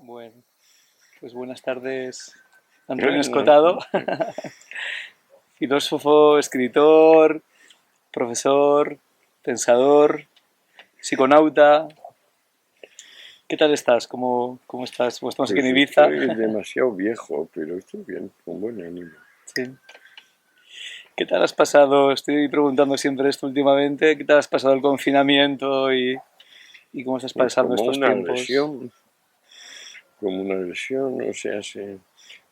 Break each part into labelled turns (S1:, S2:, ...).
S1: Bueno, pues buenas tardes, Antonio Escotado, filósofo, escritor, profesor, pensador, psiconauta. ¿Qué tal estás? ¿Cómo estás? Pues estamos aquí
S2: Pues
S1: en Ibiza.
S2: estoy demasiado viejo, pero estoy bien, con buen ánimo.
S1: Sí. ¿Qué tal has pasado? Estoy preguntando siempre esto últimamente. ¿Qué tal has pasado el confinamiento y cómo estás
S2: Pues
S1: pasando estos tiempos?
S2: como una agresión, o sea, se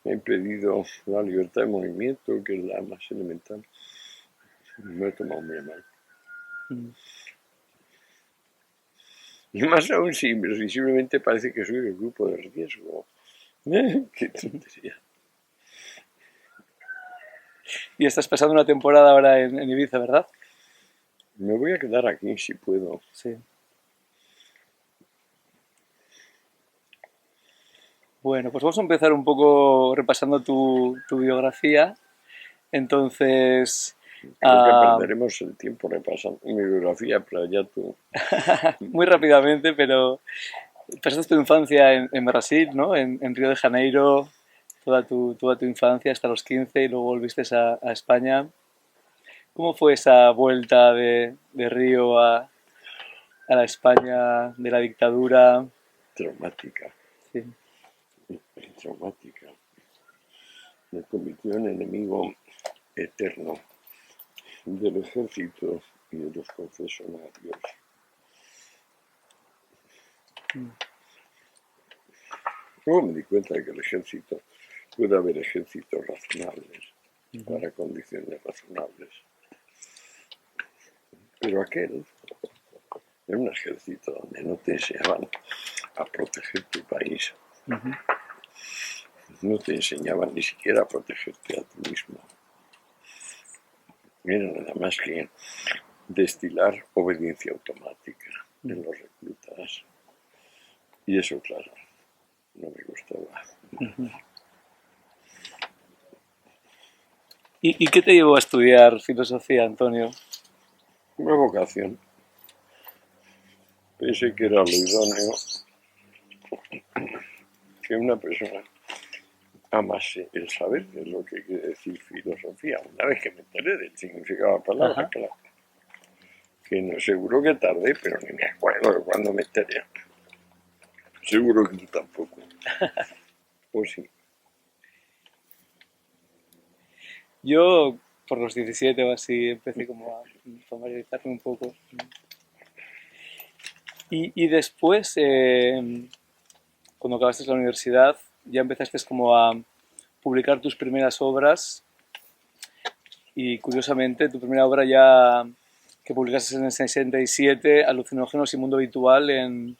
S2: me ha impedido la libertad de movimiento, que es la más elemental. Me he tomado muy mal.
S1: Mm.
S2: Y más aún si visiblemente parece que soy del grupo de riesgo. ¡Qué tontería!
S1: Y estás pasando una temporada ahora en Ibiza, ¿verdad?
S2: Me voy a quedar aquí si puedo.
S1: Sí. Bueno, pues vamos a empezar un poco repasando tu biografía. Entonces,
S2: Creo que
S1: ah,
S2: perderemos el tiempo repasando mi biografía, pero ya tú.
S1: muy rápidamente, pero pasaste tu infancia en Brasil, ¿no? En Río de Janeiro, toda tu infancia hasta los 15 y luego volviste a España. ¿Cómo fue esa vuelta de Río a la España de la dictadura?
S2: Traumática,
S1: Sí.
S2: traumática. Me convirtió en enemigo eterno del ejército y de los confesionarios. Luego me di cuenta de que el ejército, puede haber ejércitos razonables para condiciones razonables, pero aquel era un ejército donde no te enseñaban a proteger tu país, no te enseñaban ni siquiera a protegerte a ti mismo. Era nada más que destilar obediencia automática en los reclutas. Y eso, claro, no me gustaba.
S1: ¿Y qué te llevó a estudiar filosofía, Antonio?
S2: Una vocación. Pensé que era lo idóneo que una persona amase el saber, que es lo que quiere decir filosofía. Una vez que me enteré del significado de la palabra,
S1: Ajá.
S2: claro, que no seguro que tardé, pero ni me acuerdo de cuándo me enteré. Seguro que tú tampoco. O sí.
S1: Yo, por los 17 o así, empecé como a familiarizarme un poco. Y después, cuando acabaste la universidad, ya empezaste como a publicar tus primeras obras y curiosamente tu primera obra ya que publicaste en el 67, Alucinógenos y Mundo Habitual, en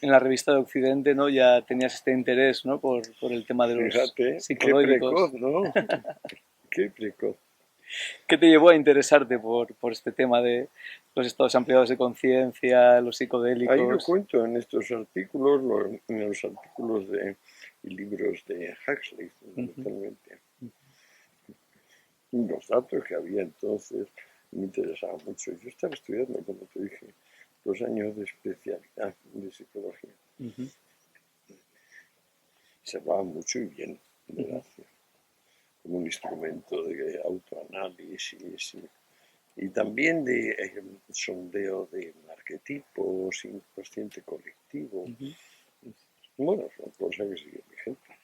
S1: la revista de Occidente, ¿no? Ya tenías este interés, ¿no? Por el tema de los
S2: Fíjate, qué precoz,
S1: psicodélicos.
S2: ¿no? Qué precoz.
S1: ¿Qué te llevó a interesarte por este tema de los estados ampliados de conciencia, los
S2: Ahí lo
S1: psicodélicos?
S2: cuento en estos artículos, en los artículos de y libros de Huxley, fundamentalmente. Los datos que había entonces me interesaban mucho. Yo estaba estudiando, como te dije, 2 años de especialidad de psicología. Se hablaba mucho y bien de la acción como un instrumento de autoanálisis y también de sondeo de arquetipos, inconsciente colectivo. Bueno, son cosas que siguen vigentes.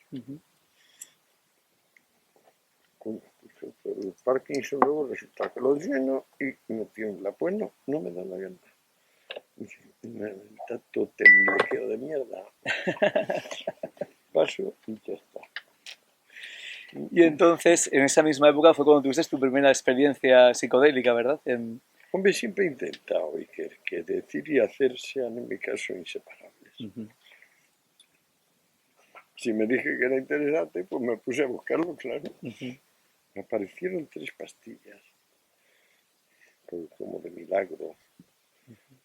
S2: Bueno, pues el Parkinson luego resulta que lo lleno y no tiembla. Pues no me da la gana. Tanto temblequeo de mierda. Paso y ya está.
S1: Y entonces, en esa misma época fue cuando tuviste tu primera experiencia psicodélica, ¿verdad?
S2: Hombre, siempre he intentado y que decir y hacer sean en mi caso inseparables. Si me dije que era interesante, pues me puse a buscarlo, claro. Me aparecieron 3 pastillas, como de milagro,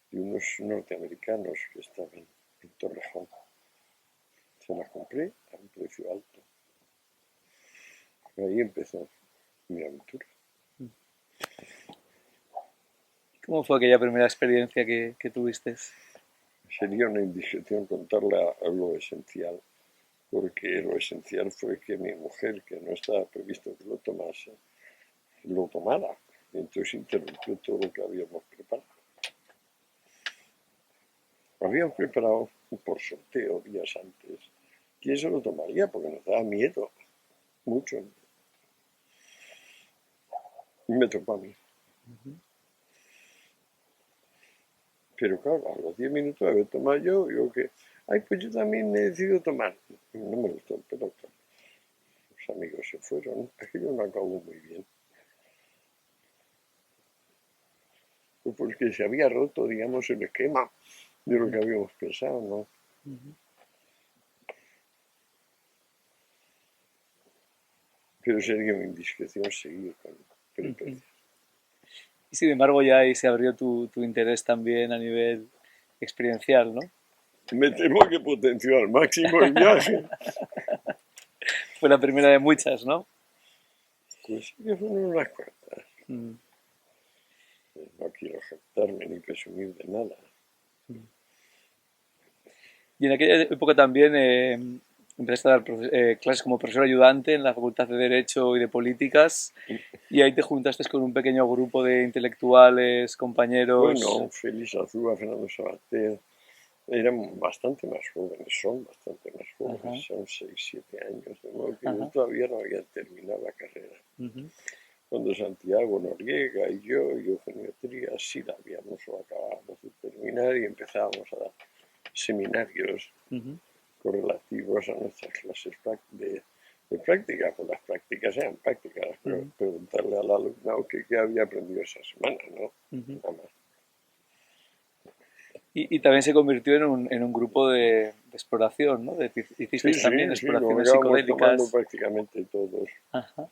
S2: de unos norteamericanos que estaban en Torrejón. Se las compré a un precio alto. Ahí empezó mi aventura.
S1: ¿Cómo fue aquella primera experiencia que tuviste?
S2: Sería una indiscreción contarle lo esencial. porque lo esencial fue que mi mujer, que no estaba previsto que lo tomase, lo tomara. Y entonces interrumpió todo lo que habíamos preparado. Habíamos preparado por sorteo días antes. ¿Quién se lo tomaría? Porque nos daba miedo, mucho. Y me tocó a mí. Pero claro, a los 10 minutos de haber tomado yo que, ay, pues yo también he decidido tomar. No me gustó, pero claro, los amigos se fueron. Aquello no acabó muy bien. Pues porque se había roto, digamos, el esquema de lo que habíamos pensado, ¿no? Pero sería una indiscreción seguir con peripecias.
S1: Y sin embargo ya ahí se abrió tu interés también a nivel experiencial, ¿no?
S2: Me temo que potenció al máximo el viaje.
S1: Fue la primera de muchas, ¿no?
S2: Pues sí que fueron unas cuantas.
S1: Mm.
S2: No quiero jactarme ni presumir de nada.
S1: Y en aquella época también empezaste a dar clases como profesor ayudante en la Facultad de Derecho y de Políticas, y ahí te juntaste con un pequeño grupo de intelectuales, compañeros.
S2: Bueno, Félix Azúa, Fernando Sabater, eran bastante más jóvenes, son bastante más jóvenes,
S1: Ajá.
S2: son 6, 7 años, de modo que
S1: Ajá.
S2: yo todavía no había terminado la carrera.
S1: Ujú.
S2: Cuando Santiago Noriega y yo, y Eugenio Trías, sí la habíamos o acabábamos de terminar y empezábamos a dar seminarios
S1: Ujú.
S2: correlativos a nuestras clases de práctica, pues las prácticas eran prácticas, pero
S1: Ujú.
S2: preguntarle al alumno qué había aprendido esa semana, ¿no?
S1: Ujú.
S2: Nada más.
S1: Y también se convirtió en un grupo de exploración, ¿no?
S2: Sí,
S1: Hicisteis también
S2: sí, sí, lo
S1: exploraciones
S2: acabamos tomando
S1: psicodélicas.
S2: prácticamente todos.
S1: Ajá.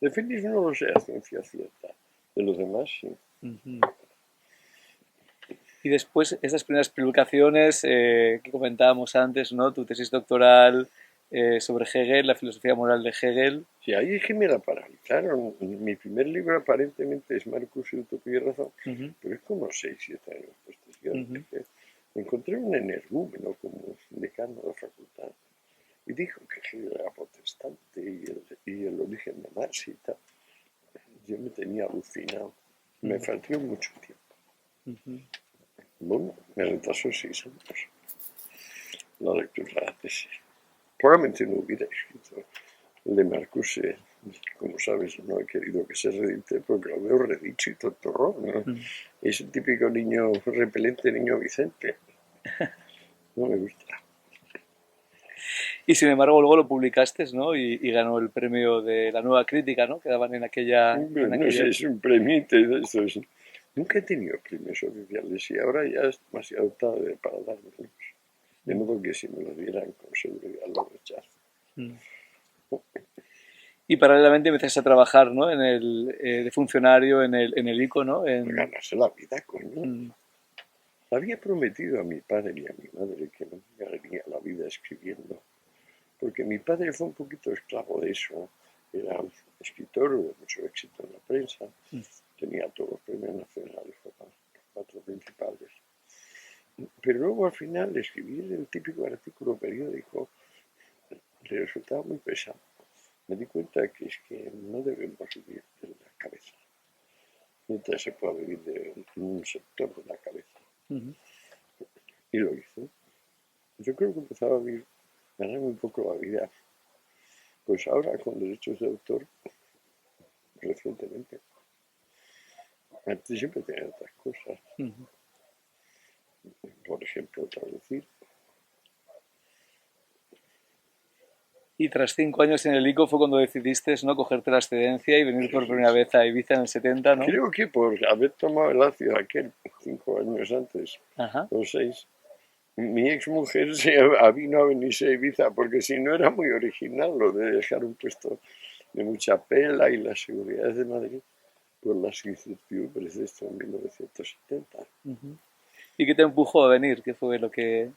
S2: De Félix no lo sé a ciencia cierta, de los demás sí.
S1: Ujú. Y después, esas primeras publicaciones que comentábamos antes, ¿no? Tu tesis doctoral sobre Hegel, la filosofía moral de Hegel.
S2: Sí, ahí es que me la paralizaron. Mi primer libro aparentemente es Marcus y Utopía y Razón,
S1: Ujú.
S2: pero es como 6, 7 años posterior.
S1: Ujú.
S2: Es que encontré un energúmeno como decano de la facultad y dijo que Hegel era protestante y el origen de Marx y tal. Yo me tenía alucinado. Me faltó mucho tiempo.
S1: Ujú.
S2: Bueno, me retrasó 6 años la lectura de la tesis. Probablemente no hubiera escrito el de Marcuse. Como sabes, no he querido que se reedite porque lo veo redicho y tontorrón, ¿no? Es el típico niño repelente, niño Vicente. No me gusta.
S1: Y sin embargo, luego lo publicaste, ¿no? Y ganó el premio de la nueva crítica, ¿no? Que daban
S2: Pues
S1: en
S2: no
S1: aquella
S2: sé, es
S1: época.
S2: un premite de estos. Nunca he tenido premios oficiales y ahora ya es demasiado tarde para dármelos. De modo que si me lo dieran con seguridad lo rechazo.
S1: Mm. Y paralelamente empezaste a trabajar, ¿no? De funcionario en el ICO, ¿no?
S2: Pues ganarse la vida, coño.
S1: Mm.
S2: Había prometido a mi padre y a mi madre que no me ganaría la vida escribiendo, porque mi padre fue un poquito esclavo de eso. Era escritor de mucho éxito en la prensa, tenía todos los premios nacionales, los 4 principales. Pero luego al final escribir el típico artículo periódico le resultaba muy pesado. Me di cuenta que es que no debemos vivir de la cabeza, mientras se pueda vivir de un sector de la cabeza.
S1: Ujú.
S2: Y lo hizo. Yo creo que empezaba a ganarme un poco la vida. Pues ahora con derechos de autor, recientemente. Antes siempre tenía otras cosas.
S1: Ujú.
S2: Por ejemplo, traducir.
S1: Y tras 5 años en el ICO fue cuando decidiste, ¿no? Cogerte la excedencia y venir
S2: Sí,
S1: por
S2: sí,
S1: primera
S2: sí.
S1: vez a Ibiza en el 70, ¿no?
S2: Creo que por haber tomado el ácido aquel 5 años antes,
S1: Ajá.
S2: o 6, mi ex mujer se vino a venirse a Ibiza porque si no era muy original lo de dejar un puesto de mucha pela y las seguridades de Madrid por las incertidumbres de esto en 1970.
S1: Ujú. ¿Y qué te empujó a venir? ¿Qué fue lo que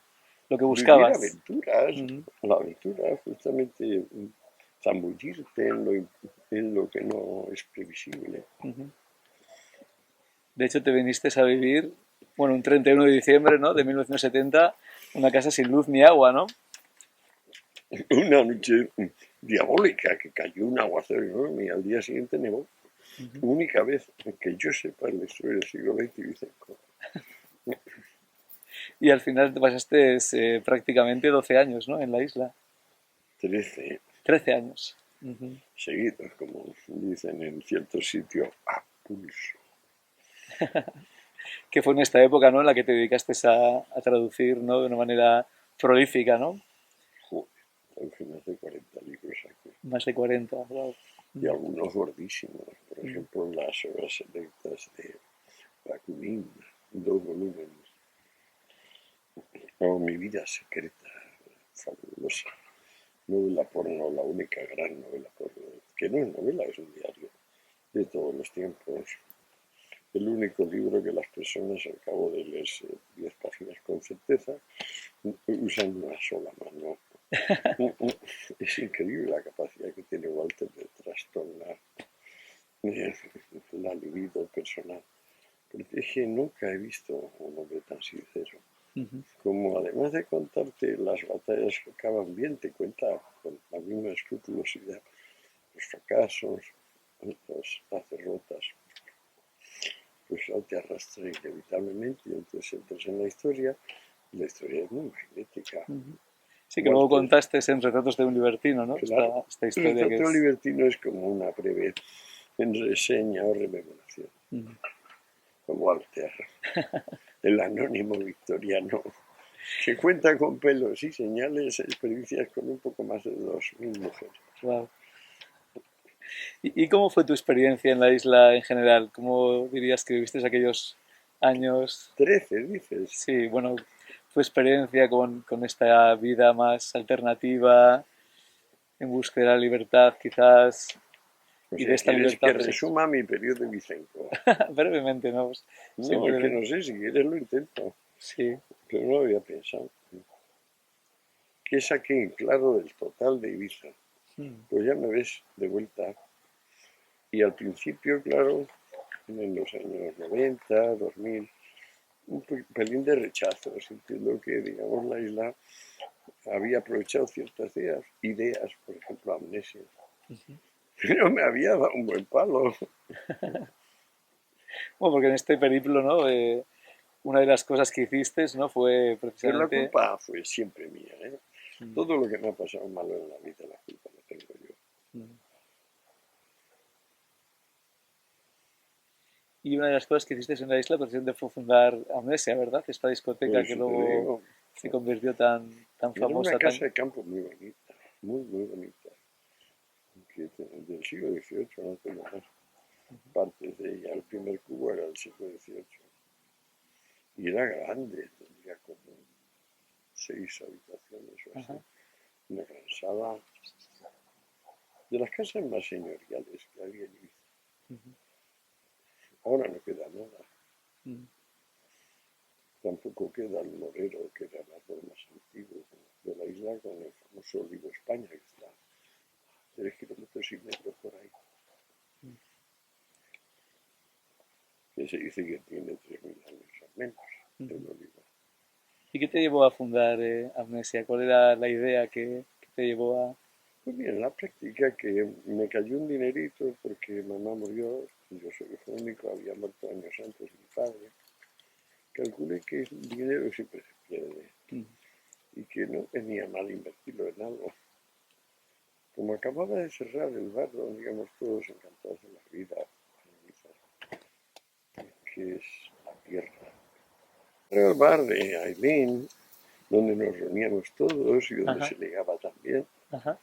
S2: Vivir
S1: buscabas?
S2: aventuras,
S1: Ujú.
S2: la aventura, justamente zambullirte en lo que no es previsible.
S1: Ujú. De hecho, te viniste a vivir, bueno, un 31 de diciembre, ¿no? De 1970 Una casa sin luz ni agua, ¿no?
S2: Una noche diabólica que cayó un aguacero enorme y al día siguiente nevó.
S1: Ujú.
S2: Única vez que yo sepa en la historia del siglo XX y Vicente.
S1: Y al final te pasaste prácticamente 12 años, ¿no? En la isla.
S2: 13
S1: 13 años. Ujú.
S2: seguidos, como dicen en ciertos sitios, a pulso.
S1: Que fue en esta época, ¿no? En la que te dedicaste a traducir, ¿no? De una manera prolífica, ¿no?
S2: Joder, al final de 40 libros aquí.
S1: Más de 40. Wow.
S2: Y algunos gordísimos. Por
S1: Mm.
S2: ejemplo, las obras selectas de Bakunin, 2 volúmenes. O Mi vida secreta, fabulosa. Novela porno, la única gran novela porno. Que no es novela, es un diario de todos los tiempos. El único libro que las personas, al cabo de leerse 10 páginas con certeza, usan una sola mano. Es increíble la capacidad que tiene Walter de trastornar la libido personal. Porque es que nunca he visto un hombre tan sincero.
S1: Ujú.
S2: Como además de contarte las batallas que acaban bien, te cuenta con la misma escrupulosidad los fracasos, las derrotas, pues eso te arrastra inevitablemente y entonces entras en la historia y la historia es muy magnética.
S1: Ujú. Sí, que luego
S2: Walter,
S1: contaste en Retratos de un libertino, ¿no?
S2: claro,
S1: Esta
S2: el
S1: historia que
S2: retrato
S1: es...
S2: libertino es como una breve reseña o rememoración.
S1: Ujú.
S2: Con Walter, el anónimo victoriano, que cuenta con pelos y señales experiencias con un poco más de 2000 mujeres.
S1: Wow. ¿Y cómo fue tu experiencia en la isla en general? ¿Cómo dirías que viviste aquellos años?
S2: 13, dices.
S1: Sí, bueno, tu experiencia con esta vida más alternativa, en búsqueda de la libertad, quizás,
S2: O
S1: y de
S2: sea,
S1: esta
S2: ¿quieres
S1: libertad,
S2: que
S1: pues
S2: resuma mi periodo de Vicenco?
S1: brevemente, ¿no? Pues,
S2: No, es que
S1: siempre,
S2: no sé, si quieres lo intento,
S1: sí.
S2: pero no lo había pensado. ¿Qué saqué en claro del total de Ibiza?
S1: Mm.
S2: Pues ya me ves de vuelta. Y al principio, claro, en los años 90, 2000, un pelín de rechazo, sintiendo que, digamos, la isla había aprovechado ciertas ideas, por ejemplo, amnesia. Pero me había dado un buen palo.
S1: Bueno, porque en este periplo, ¿no? Una de las cosas que hiciste, ¿no? Fue
S2: Pero la
S1: precisamente...
S2: culpa fue siempre mía, ¿eh?
S1: Mm,
S2: Todo lo que me ha pasado malo en la vida, la culpa la tengo yo.
S1: mm. Y una de las cosas que hiciste en la isla precisamente fue fundar Amnesia, ¿verdad? Esta
S2: Por
S1: discoteca que
S2: eso te
S1: luego
S2: digo,
S1: se convirtió tan
S2: era una
S1: famosa,
S2: casa
S1: tan...
S2: de campo muy bonita, muy, muy bonita, del siglo XVIII, no tengo más partes de ella. El primer cubo era del siglo XVIII y era grande, tenía como 6 habitaciones o así,
S1: Ajá.
S2: una gran sala, de las casas más señoriales que había en Ibiza.
S1: Ujú.
S2: Ahora no queda nada,
S1: Mm.
S2: tampoco queda el Morero, que era el árbol más antiguo de la isla, con el famoso Olivo España, que está a 3,5 kilómetros por ahí, que se dice que tiene 3000 años al menos, el
S1: Ujú.
S2: olivo.
S1: ¿Y qué te llevó a fundar Amnesia? ¿Cuál era la idea que te llevó a...?
S2: Pues bien, en la práctica que me cayó un dinerito porque mamá murió, yo soy hijo único, había muerto años antes mi padre. Calculé que el dinero siempre se pierde
S1: Mm.
S2: y que no tenía mal invertirlo en algo. Como acababa de cerrar el bar donde íbamos todos encantados de la vida, que es la tierra. Era el bar de Aileen, donde nos reuníamos todos y donde
S1: Ajá,
S2: se ligaba también.
S1: ajá.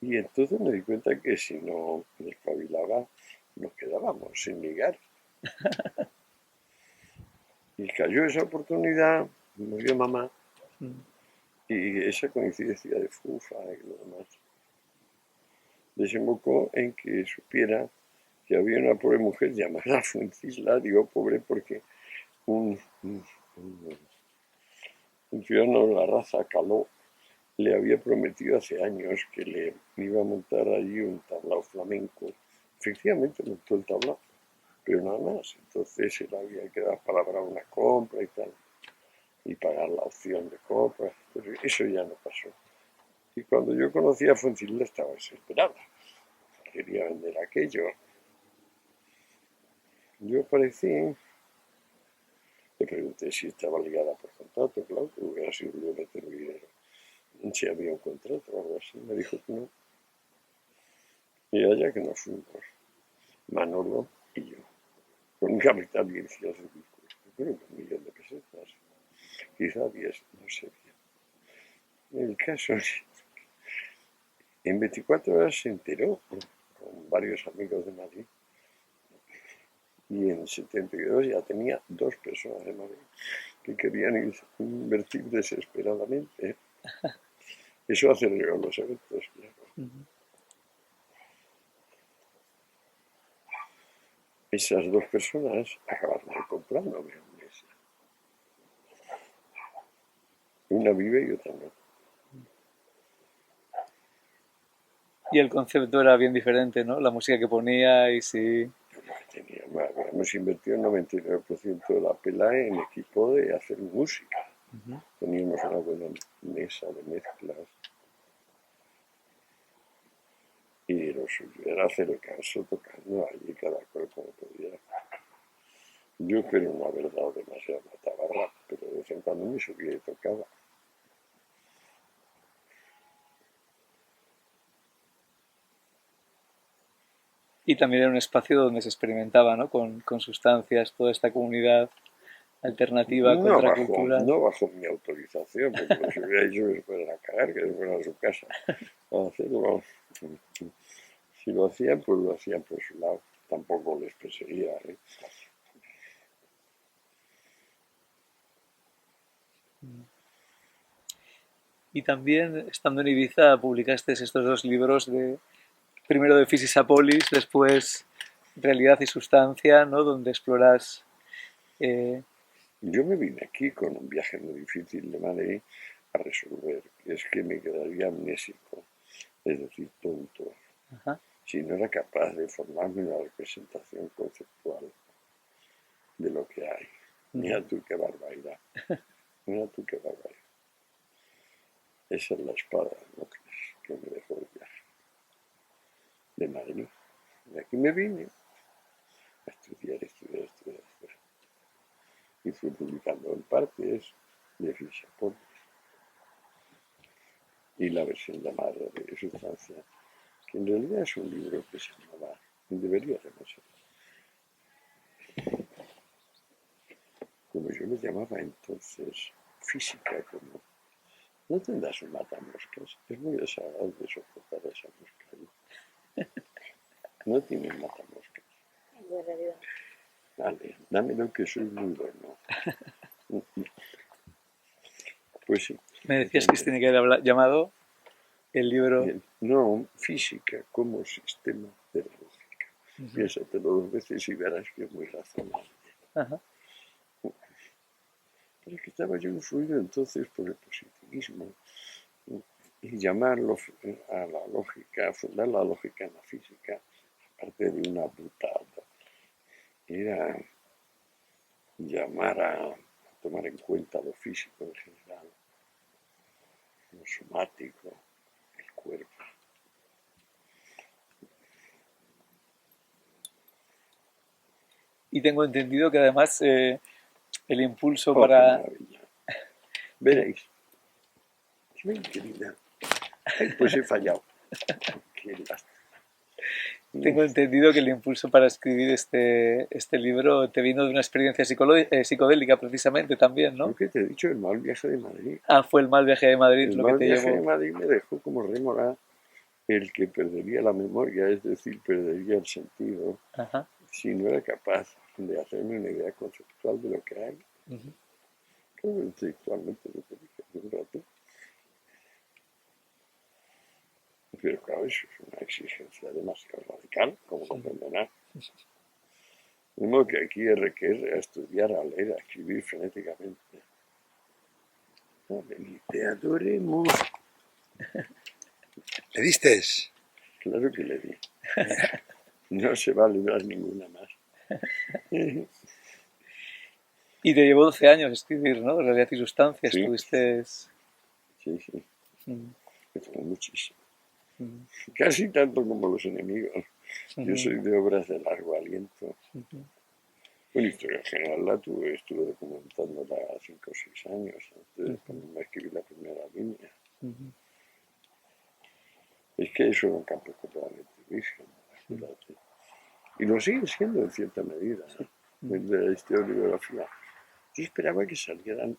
S2: Y entonces me di cuenta que si no me espabilaba, nos quedábamos sin ligar. Y cayó esa oportunidad, murió mamá,
S1: Mm.
S2: y esa coincidencia de fufa y lo demás desembocó en que supiera que había una pobre mujer llamada Fuencisla, digo pobre porque un, un, un ciudadano de la raza caló le había prometido hace años que le iba a montar allí un tablao flamenco. Efectivamente montó el tablao, pero nada más. Entonces él había quedado palabra una compra y tal. y pagar la opción de compra, pero eso ya no pasó. Y cuando yo conocí a Fuensalida estaba desesperada, quería vender aquello. Yo aparecí, le pregunté si estaba ligada por contrato, claro, que hubiera sido yo meter mi dinero, si había un contrato o algo así. Me dijo que no. Y allá que nos fuimos, Manolo y yo, con un capital inicial ridículo, creo que 1.000.000 de pesetas, quizá 10, no sé bien. El caso es que en 24 horas se enteró con varios amigos de Madrid y en 72 ya tenía 2 personas de Madrid que querían invertir desesperadamente. Eso aceleró los eventos, claro. Esas 2 personas acabaron comprándome Amnesia. Una vive y otra no.
S1: Y el concepto era bien diferente, ¿no? La música que ponía y sí.
S2: Habíamos invertido el 99% de la pela en equipo de hacer música. Teníamos una buena mesa de mezclas. Y lo suyo era hacer el caso tocando allí cada cual como podía. Yo espero no haber dado demasiada tabarra, pero de vez en cuando me subía y tocaba.
S1: Y también era un espacio donde se experimentaba, ¿no? Con sustancias, toda esta comunidad alternativa, contracultural.
S2: No bajo mi autorización, porque les hubiera dicho que se fueran a cagar, que se fueran a su casa a hacerlo. Si lo hacían, pues lo hacían por su lado. Tampoco les perseguía, ¿eh?
S1: Y también, estando en Ibiza, publicaste estos 2 libros de, primero de Fisisapolis, después Realidad y Sustancia, ¿no? Donde exploras.
S2: Yo me vine aquí con un viaje muy difícil de Madrid a resolver, que es que me quedaría amnésico, es decir, tonto,
S1: Ajá.
S2: si no era capaz de formarme una representación conceptual de lo que hay. Mira tú qué barbaridad, mira tú qué barbaridad. Esa es la espada de Damocles que me dejó el viaje de Madrid. De aquí me vine a estudiar. Y fui publicando en partes de Fisisapolis y la versión llamada de Sustancia, que en realidad es un libro que se llamaba, debería llamarse, como yo le llamaba entonces, física, como no tendrás un matamoscas, es muy desagradable soportar esa mosca. No tienes matamoscas. Vale, dámelo que soy muy bueno. Pues sí.
S1: Me decías que se tiene que haber llamado el libro.
S2: No, física como sistema de la lógica. Piénsatelo 2 veces y verás que es muy razonable.
S1: Ajá.
S2: Pero es que estaba yo influido entonces por el positivismo y llamarlo a la lógica, fundar la lógica en la física, aparte de una putada, era llamar a tomar en cuenta lo físico en general, lo somático, el cuerpo.
S1: Y tengo entendido que además el impulso
S2: ¡Oh, qué
S1: para.
S2: maravilla! Veréis. ¡Qué querida! Ay, pues he fallado. ¡Qué lástima!
S1: Tengo entendido que el impulso para escribir este libro te vino de una experiencia psicodélica precisamente también,
S2: Lo
S1: ¿no?
S2: que te he dicho, el mal viaje de Madrid.
S1: Ah, fue el mal viaje de Madrid
S2: El
S1: lo que
S2: mal
S1: te
S2: viaje de
S1: llevó.
S2: Madrid me dejó como rémora el que perdería la memoria, es decir, perdería el sentido,
S1: Ajá.
S2: si no era capaz de hacerme una idea conceptual de lo que hay. Creo que intelectualmente lo que dije hace un rato. Pero claro, eso es una exigencia demasiado radical, como comprenderán. De modo que aquí hay que estudiar, a leer, a escribir frenéticamente. Te adoremos.
S3: ¿Le diste?
S2: Claro que le di. No se va a librar ninguna más.
S1: Y te llevó 12 años escribir, ¿no? Realidad y sustancia,
S2: Sí,
S1: estuviste...
S2: sí, sí,
S1: Mm,
S2: me tomó muchísimo.
S1: mm,
S2: Casi tanto como Los enemigos. Yo
S1: mm,
S2: soy de obras de largo aliento.
S1: mm,
S2: Bueno, historia general la tuve, estuve documentándola 5 o 6 años antes de
S1: mm,
S2: ponerme a escribir la primera línea.
S1: mm,
S2: Es que eso era un campo completamente virgen,
S1: mm.
S2: acuérdate. Y lo sigue siendo en cierta medida,
S1: Sí.
S2: ¿no?
S1: Mm.
S2: De la historiografía. Yo esperaba que salieran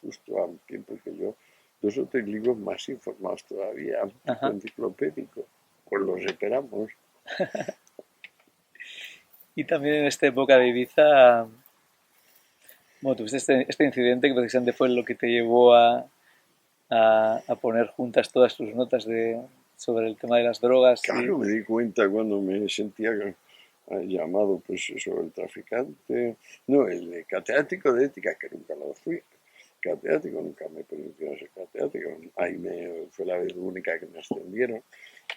S2: justo a un tiempo que yo 2 o 3 libros más informados todavía, tipo
S1: Ajá.
S2: enciclopédico. Pues los esperamos.
S1: Y también en esta época de Ibiza, bueno, tuviste este incidente que precisamente fue lo que te llevó a poner juntas todas tus notas sobre el tema de las drogas y...
S2: Claro, me di cuenta cuando me sentía llamado, pues eso, el traficante, no, el catedrático de ética, que nunca lo fui, catedrático, nunca me permitieron ser catedrático, ahí fue la vez única que me ascendieron,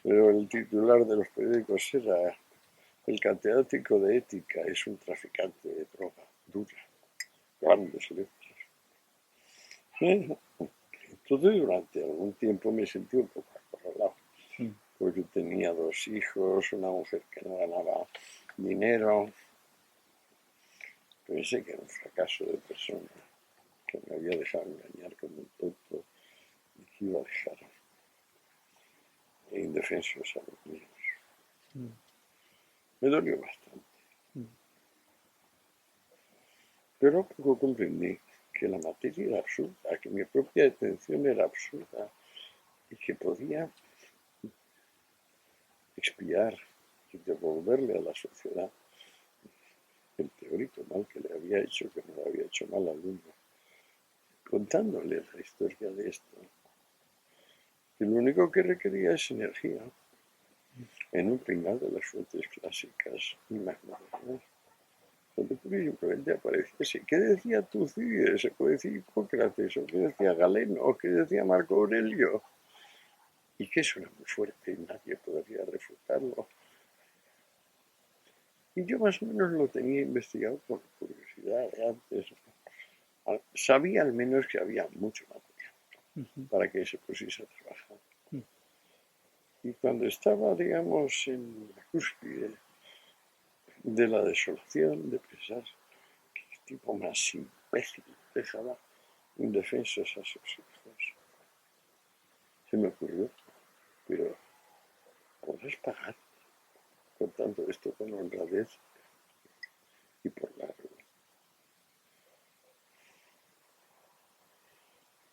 S2: pero el titular de los periódicos era: el catedrático de ética es un traficante de droga dura, grandes letras. Entonces durante algún tiempo me sentí un poco acorralado,
S1: Mm,
S2: porque tenía 2 hijos, una mujer que no ganaba dinero. Pensé que era un fracaso de persona, que me había dejado engañar como un tonto y que iba a dejar indefensos a los míos.
S1: mm,
S2: Me dolió bastante,
S1: mm,
S2: pero poco comprendí que la materia era absurda, que mi propia detención era absurda y que podía expiar y devolverle a la sociedad el teórico mal que le había hecho, que no le había hecho mal al mundo, contándole la historia de esto. Y lo único que requería es energía en un pringal de las fuentes clásicas y más modernas, donde simplemente apareciese. ¿Qué decía Tucídides? ¿O qué decía Hipócrates? ¿O qué decía Galeno? ¿O qué decía Marco Aurelio? Y que eso era muy fuerte y nadie podría refutarlo. Y yo más o menos lo tenía investigado por curiosidad de antes. Sabía al menos que había mucho material
S1: mm,
S2: para que se pusiese a trabajar.
S1: mm,
S2: Y cuando estaba, digamos, en la cúspide de la desolación, de pensar qué tipo más imbécil dejaba indefensos a sus hijos, se me ocurrió: pero podrás pagar contando esto con honradez y por largo.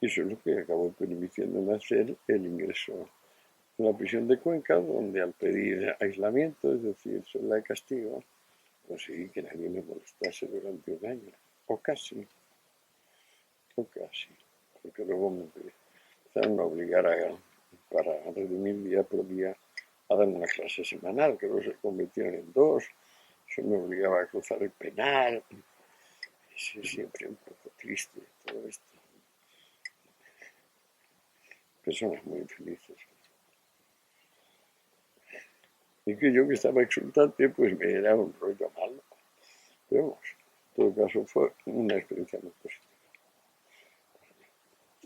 S2: Y eso es lo que acabó permitiéndome hacer el ingreso en la prisión de Cuenca, donde al pedir aislamiento, es decir, celda de castigo, conseguí que nadie me molestase durante un año, o casi, porque luego me empezaron a obligar para redimir día por día, a dar una clase semanal, que luego se convirtieron en 2. Eso me obligaba a cruzar el penal. Es siempre un poco triste todo esto. Personas muy infelices. Y que yo, que estaba exultante, pues me era un rollo malo. Pero vamos, en todo caso fue una experiencia muy positiva.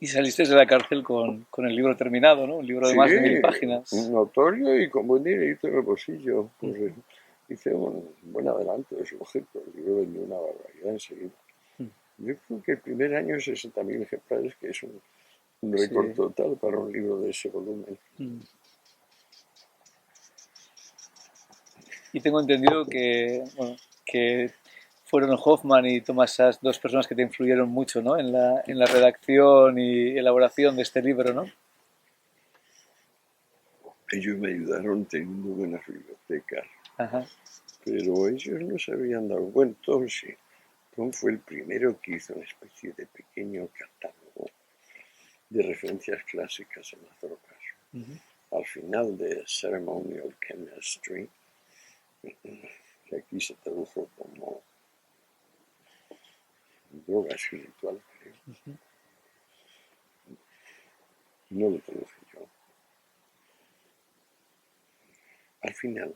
S1: Y saliste de la cárcel con el libro terminado, ¿no? Un libro de
S2: Sí,
S1: más de 1000 páginas.
S2: notorio y con buen dinerito en el bolsillo. Pues
S1: Mm,
S2: hice un buen adelanto de su objeto. El libro vendió una barbaridad enseguida.
S1: mm,
S2: Yo creo que el primer año 60.000 ejemplares, que es un récord
S1: sí.
S2: total para un libro de ese volumen.
S1: Mm. Y tengo entendido bueno, que fueron Hoffman y Thomas Sachs dos personas que te influyeron mucho, ¿no? En la redacción y elaboración de este libro, ¿no?
S2: Ellos me ayudaron teniendo buenas bibliotecas,
S1: Ajá.
S2: pero ellos no se habían dado cuenta. Tom sí. Tom fue el primero que hizo una especie de pequeño catálogo de referencias clásicas en las drogas.
S1: Ujú.
S2: Al final de Ceremonial Chemistry, que aquí se tradujo como droga espiritual, creo. No lo traduje yo. Al final,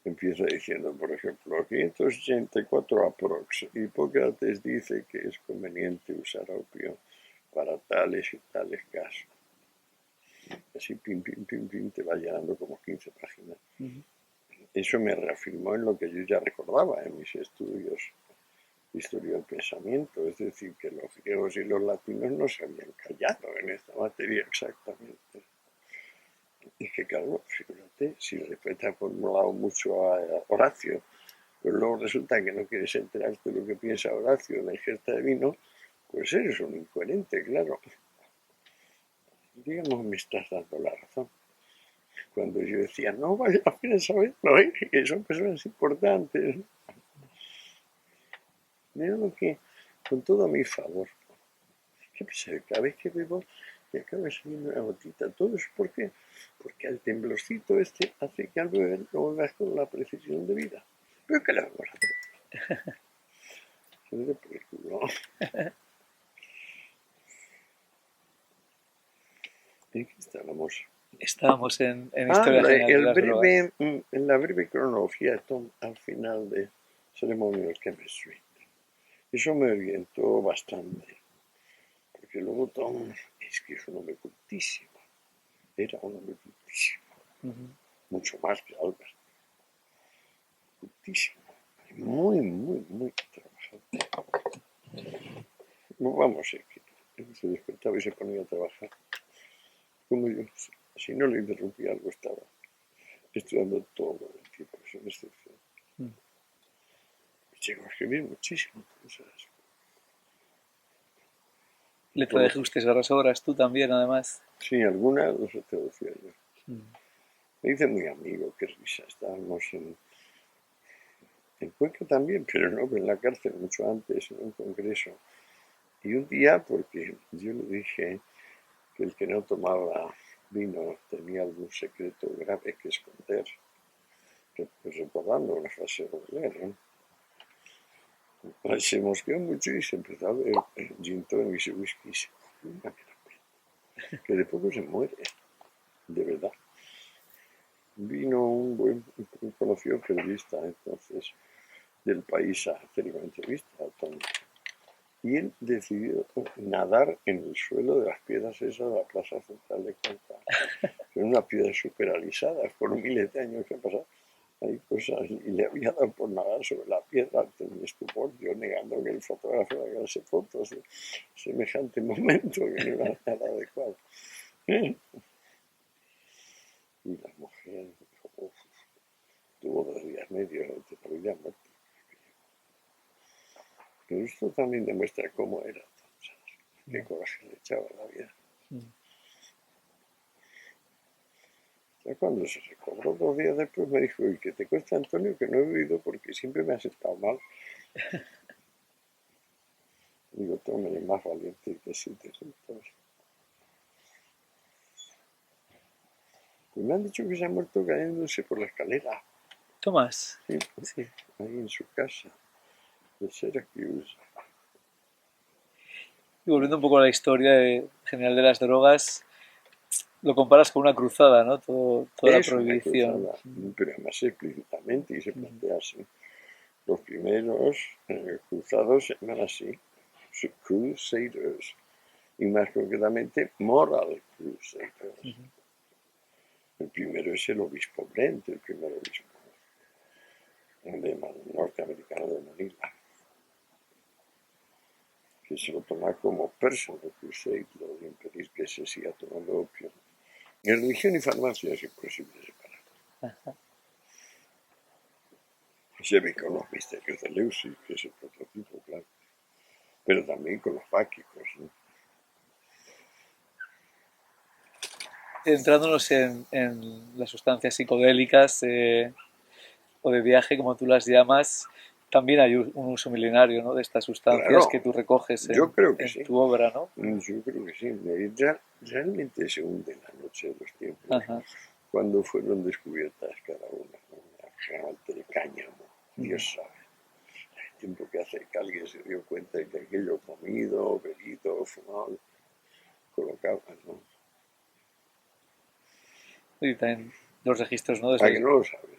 S2: empieza diciendo, por ejemplo, 584 aprox. Hipócrates dice que es conveniente usar opio para tales y tales casos. Así, pim, pim, pim, pim, te va llenando como 15 páginas. Eso me reafirmó en lo que yo ya recordaba en mis estudios de historia del pensamiento, es decir, que los griegos y los latinos no se habían callado en esta materia exactamente. Y que claro, fíjate, si después te has formulado mucho a Horacio, pero luego resulta que no quieres enterarte de lo que piensa Horacio de la ingesta de vino, pues eres un incoherente, claro. Digamos, me estás dando la razón. Cuando yo decía, no vale la pena saberlo, que son personas importantes. Mira lo que, con todo a mi favor, ¿qué pasa? Cada vez que bebo, me acaba saliendo una gotita. Todo es porque el temblorcito este hace que al beber no vuelvas con la precisión de vida. Pero ¿qué le vamos a hacer? Se me por el culo. ¿En qué estábamos?
S1: Estábamos en Historia General de las Drogas.
S2: La breve cronología de Tom al final de Ceremonial Chemistry. Eso me orientó bastante. Porque luego Tom es que es un hombre cultísimo. Era un hombre cultísimo. Mucho más que Albert. Cultísimo. Muy, muy, muy trabajador. No, vamos, que se despertaba y se ponía a trabajar. Como yo, si no le interrumpía algo, estaba estudiando todo el tiempo, sin excepción. Llegó a escribir muchísimo cosas.
S1: Le tradujiste esas obras tú también, además.
S2: Sí, algunas las he traducido yo. Me hice muy amigo, qué risa. Estábamos en Cuenca también, pero no en la cárcel, mucho antes, en un congreso. Y un día, porque yo le dije que el que no tomaba vino tenía algún secreto grave que esconder, recordando una frase de Baudelaire, se mosqueó mucho y se empezó a ver gin tonics y whisky. Que de poco se muere, de verdad. Vino un conocido periodista entonces del país a hacer una entrevista a Tom. Y él decidió nadar en el suelo de las piedras esas de la plaza central de Cuenca. Son unas piedras súper alisadas por miles de años que han pasado. Hay cosas, y le había dado por nadar sobre la piedra ante un estupor, yo negando que el fotógrafo hace fotos de semejante momento que no era nada adecuado. Y la mujer tuvo 2 días medio de la vida muerta. Pero esto también demuestra cómo era, ¿sabes? Qué coraje le echaba a la vida. Ya cuando se recobró 2 días después me dijo, ¿y qué te cuesta, Antonio? Que no he bebido porque siempre me has estado mal. Digo, tú eres más valiente que si te sientas. Pues me han dicho que se ha muerto cayéndose por la escalera.
S1: Tomás.
S2: Sí,
S1: Sí.
S2: ahí en su casa, de Syracuse.
S1: Y volviendo un poco a la historia general de las drogas, lo comparas con una cruzada, ¿no? Toda la
S2: Es una
S1: prohibición.
S2: cruzada, pero además explícitamente y se plantea así. Los primeros cruzados se llaman así, Crusaders, y más concretamente Moral Crusaders. El primero es el obispo Brent, el primer obispo norteamericano de Manila, que se lo toma como personal crusade, lo de impedir que se siga tomando opio. En religión y farmacia es imposible separar. Se ve con los misterios de Leucis, que es el prototipo, claro, pero también con los fáquicos, ¿no?
S1: Centrándonos en las sustancias psicodélicas o de viaje, como tú las llamas, también hay un uso milenario, ¿no? De estas sustancias
S2: Claro,
S1: que tú recoges
S2: yo creo que
S1: en
S2: sí.
S1: tu obra, ¿no?
S2: Yo creo que sí. Realmente se hunde en la noche de los tiempos.
S1: Ajá.
S2: Cuando fueron descubiertas cada una, realmente de cáñamo, Dios sabe. El tiempo que hace que alguien se dio cuenta de que aquello comido, bebido, fumado, colocado, ¿no?
S1: Y también los registros, ¿no?
S2: ¿A que no lo sabes?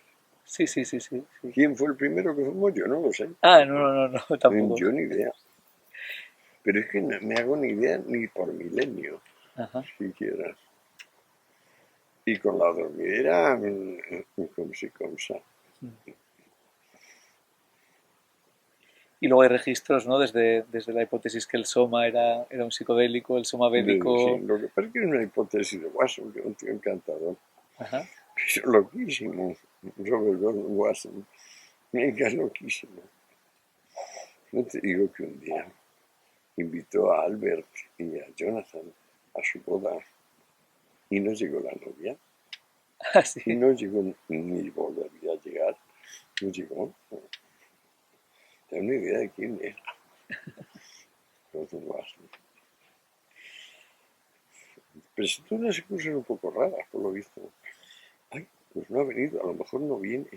S1: Sí, sí, sí, sí, sí.
S2: ¿Quién fue el primero que fumó? Yo no lo sé.
S1: Ah, no, no, no, no, tampoco.
S2: Yo ni idea. Pero es que no me hago ni idea ni por milenio,
S1: Ajá.
S2: siquiera. Y con la dormidera, como si cosa.
S1: Y luego hay registros, ¿no? Desde la hipótesis que el soma era un psicodélico, el soma
S2: Sí,
S1: bélico.
S2: lo que pasa es que es una hipótesis de Watson, que es un tío encantador.
S1: Ajá.
S2: Es loquísimo. Robert Gordon Watson. Es loquísimo. No te digo que un día invitó a Albert y a Jonathan a su boda y no llegó la novia. Y
S1: Así.
S2: no llegó ni volvería a llegar. No llegó. No tengo ni idea de quién era. Gordon Watson. Presentó unas cosas un poco raras, por lo visto. Ay, pues no ha venido, a lo mejor no viene.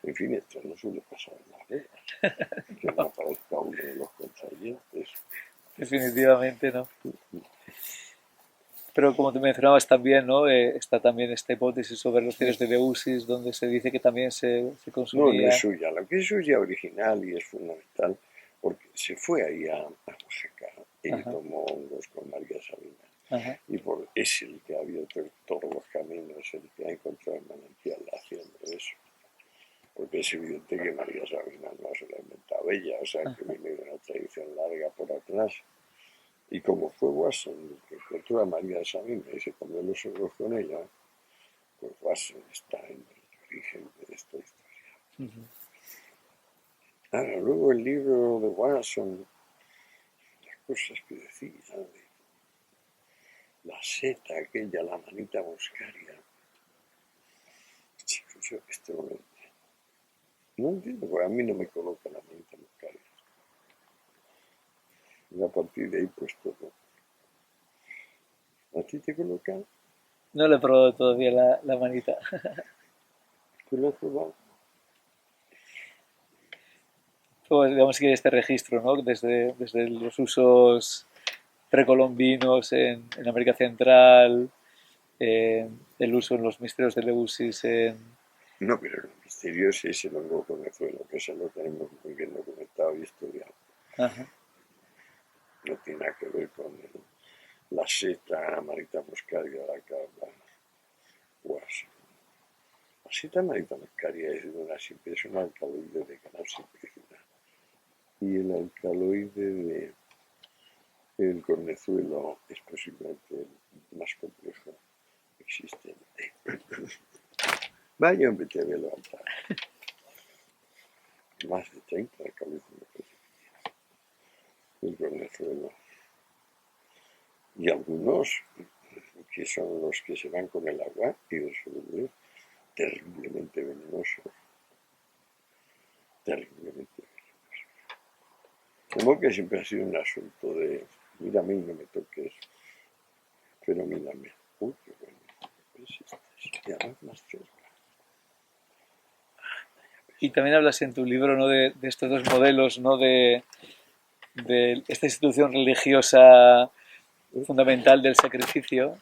S2: En fin, esto no suele pasar en las bodas. Que no aparezca uno de los contrayentes.
S1: Definitivamente no. Pero como te mencionabas también, ¿no? Está también esta hipótesis sobre los cielos de Eleusis, donde se dice que también se
S2: No, no es
S1: consumía.
S2: suya. Lo que es suya original y es fundamental, porque se fue ahí a Oaxaca y
S1: Ajá,
S2: tomó hongos con María Sabina.
S1: ajá,
S2: Es el que ha abierto todos los caminos, el que ha encontrado el manantial haciendo eso. Porque es evidente que María Sabina no se la ha inventado ella, o sea que viene de una tradición larga por atrás. Y como fue Watson el que encontró a María Sabina y se comió los hongos con ella, pues Watson está en el origen de esta historia. Ahora, luego el libro de Watson, las cosas que decía de la seta aquella, la manita muscaria. Chicos, yo esto no lo entiendo. No entiendo, porque a mí no me coloca la manita muscaria. Y a partir de ahí, pues todo. ¿A ti te coloca?
S1: no lo he probado todavía la manita.
S2: ¿Tú lo has probado?
S1: Pues digamos que este registro, ¿no? Desde los usos precolombinos en América Central, el uso en los misterios de Eleusis
S2: No, pero lo misterioso es el hongo conezuelo, que eso lo tenemos muy bien documentado y estudiado.
S1: ajá,
S2: No tiene nada que ver con la seta, manita muscaria, la cabra, Watson. La seta manita muscaria es un alcaloide de canasimpricina. Y el alcaloide del cornezuelo es posiblemente el más complejo existente. Vaya, hombre, te voy a levantar. Más de 30 alcaloides del cornezuelo. Y algunos que son los que se van con el agua y resolubles, terriblemente venenosos. Terriblemente venenosos. Como que siempre ha sido un asunto de, mírame y no me toques, pero mírame. Uy, qué bueno. Persistes. Y además más cerca.
S1: y también hablas en tu libro, ¿no? De estos dos modelos, ¿no? De esta institución religiosa fundamental del sacrificio,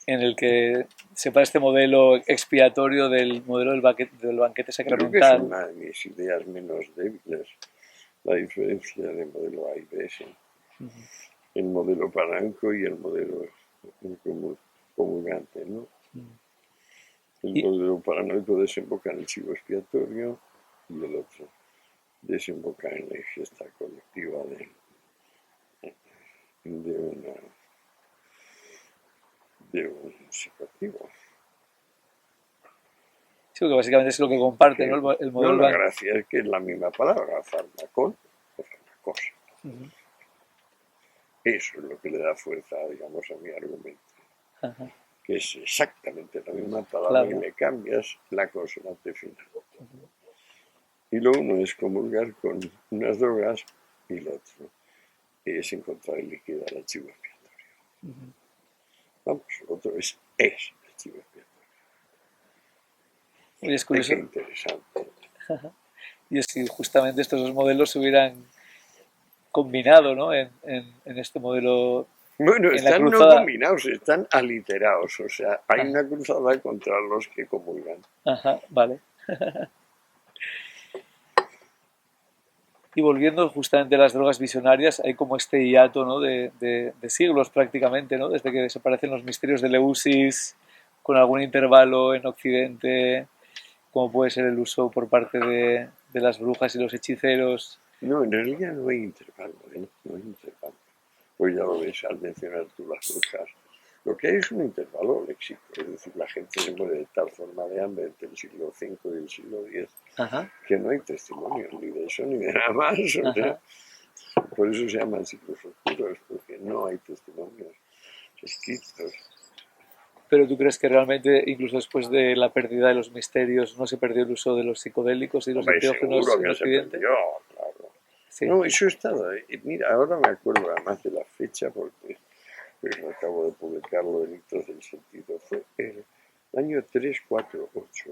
S1: en el que separa este modelo expiatorio del modelo del banquete
S2: Creo que es
S1: sacramental.
S2: una de mis ideas menos débiles, la diferencia de modelo A y B. ¿Sí? El modelo paranco y el modelo comulgante, ¿no? El
S1: Y,
S2: modelo paranoico desemboca en el chivo expiatorio y el otro desemboca en la ingesta colectiva de, de un psicoactivo.
S1: sí, porque básicamente es lo que comparte, ¿no?
S2: Que,
S1: El
S2: no,
S1: modelo
S2: la
S1: banquete.
S2: gracia es que es la misma palabra, farmacón o farmacosa. Eso es lo que le da fuerza, digamos, a mi argumento. Que es exactamente la misma palabra y
S1: Claro.
S2: le cambias la consonante final. Y lo uno es comulgar con unas drogas y lo otro es encontrar el líquido al archivo expiatorio. Vamos, lo otro es el archivo expiatorio.
S1: Y es
S2: Qué
S1: curioso.
S2: interesante.
S1: Y es que justamente estos dos modelos se hubieran combinado, ¿no? En este modelo
S2: Bueno,
S1: en la
S2: están no
S1: cruzada.
S2: combinados, están aliterados. O sea, hay
S1: Ajá,
S2: una cruzada contra los que comulgan.
S1: ajá, vale. Y volviendo justamente a las drogas visionarias, hay como este hiato, ¿no? de siglos prácticamente, ¿no? Desde que desaparecen los misterios de Eleusis, con algún intervalo en Occidente, como puede ser el uso por parte de las brujas y los hechiceros.
S2: No, en realidad no hay intervalo, ¿eh? No hay intervalo. Pues ya lo ves al mencionar tú las brujas. Lo que hay es un intervalo léxico, es decir, la gente se muere de tal forma de hambre entre el siglo V y el siglo X
S1: Ajá,
S2: que no hay testimonios ni de eso ni de nada más. O sea,
S1: ajá.
S2: por eso se llaman siglos oscuros, porque no hay testimonios escritos.
S1: Pero tú crees que realmente, incluso después de la pérdida de los misterios, no se perdió el uso de los psicodélicos y los
S2: Hombre,
S1: enteógenos
S2: seguro
S1: en
S2: que se
S1: Occidente?
S2: perdió, claro.
S1: Sí.
S2: No, eso estaba. Mira, ahora me acuerdo además de la fecha, porque pues, acabo de publicarlo en Hitos del Sentido. Fue el año 348,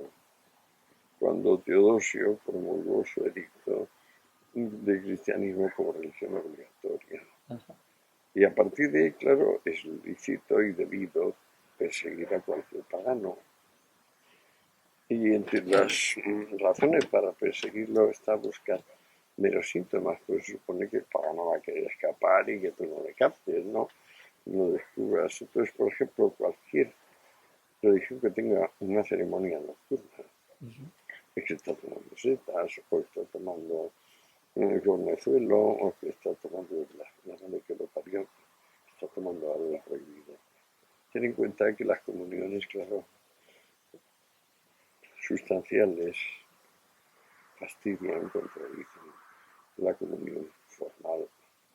S2: cuando Teodosio promulgó su edicto de cristianismo como religión obligatoria. Y a partir de ahí, claro, es lícito y debido perseguir a cualquier pagano. Y entre las razones para perseguirlo está buscar meros síntomas, pues supone que el pagano va a querer escapar y que tú no le captes, ¿no? No descubras. Entonces, por ejemplo, cualquier religión que tenga una ceremonia nocturna, es que está tomando setas, o está tomando cornezuelo, o que está tomando la madre que lo parió, está tomando algo prohibido. Ten en cuenta que las comuniones, claro, sustanciales, fastidian, contradicen la comunión formal,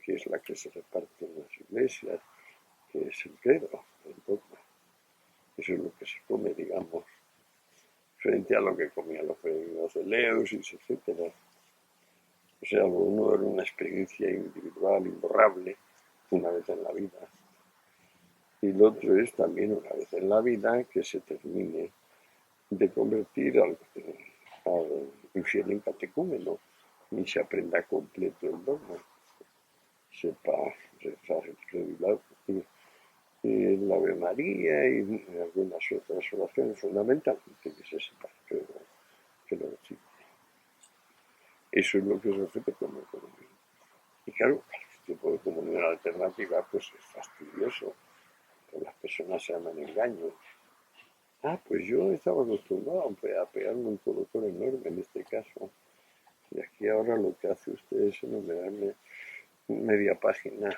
S2: que es la que se reparte en las iglesias, que es el credo, el dogma. Eso es lo que se come, digamos, frente a lo que comían los peregrinos de Eleusis, etc. O sea, lo uno era una experiencia individual, imborrable, una vez en la vida. Y lo otro es también una vez en la vida que se termine de convertir al infiel en catecúmeno y se aprenda completo el dogma, sepa rezar el Ave María y algunas otras oraciones, fundamentalmente que se sepa que lo recibe. Eso es lo que se ofrece como comunión. Y claro, este tipo de comunión alternativa pues es fastidioso, que las personas se llaman engaños. Ah, pues yo estaba acostumbrado a pegarme un colocón enorme en este caso. Y aquí ahora lo que hace usted es enumerarme media página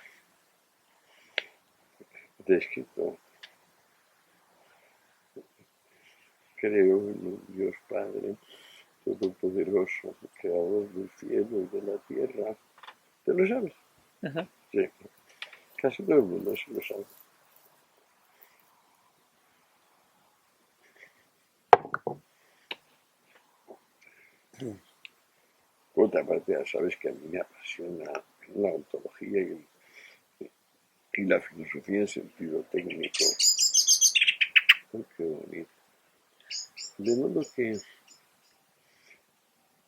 S2: de escrito. Creo en un Dios Padre Todopoderoso, Creador del cielo y de la tierra. ¿Te lo sabes?
S1: Ajá.
S2: Sí, casi todo el mundo se lo sabe. Por otra parte, ya sabes que a mí me apasiona la ontología y la filosofía en sentido técnico. Oh, qué bonito. De modo que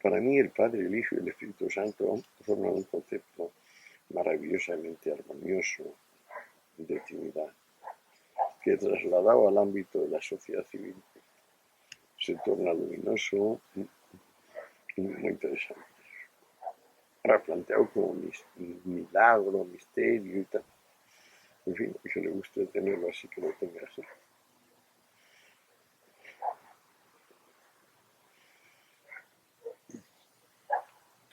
S2: para mí el Padre, el Hijo y el Espíritu Santo forman un concepto maravillosamente armonioso de Trinidad, que trasladado al ámbito de la sociedad civil se torna luminoso y muy interesante. Ahora planteado como milagro, misterio y tal. En fin, que le guste tenerlo así, que lo tenga así.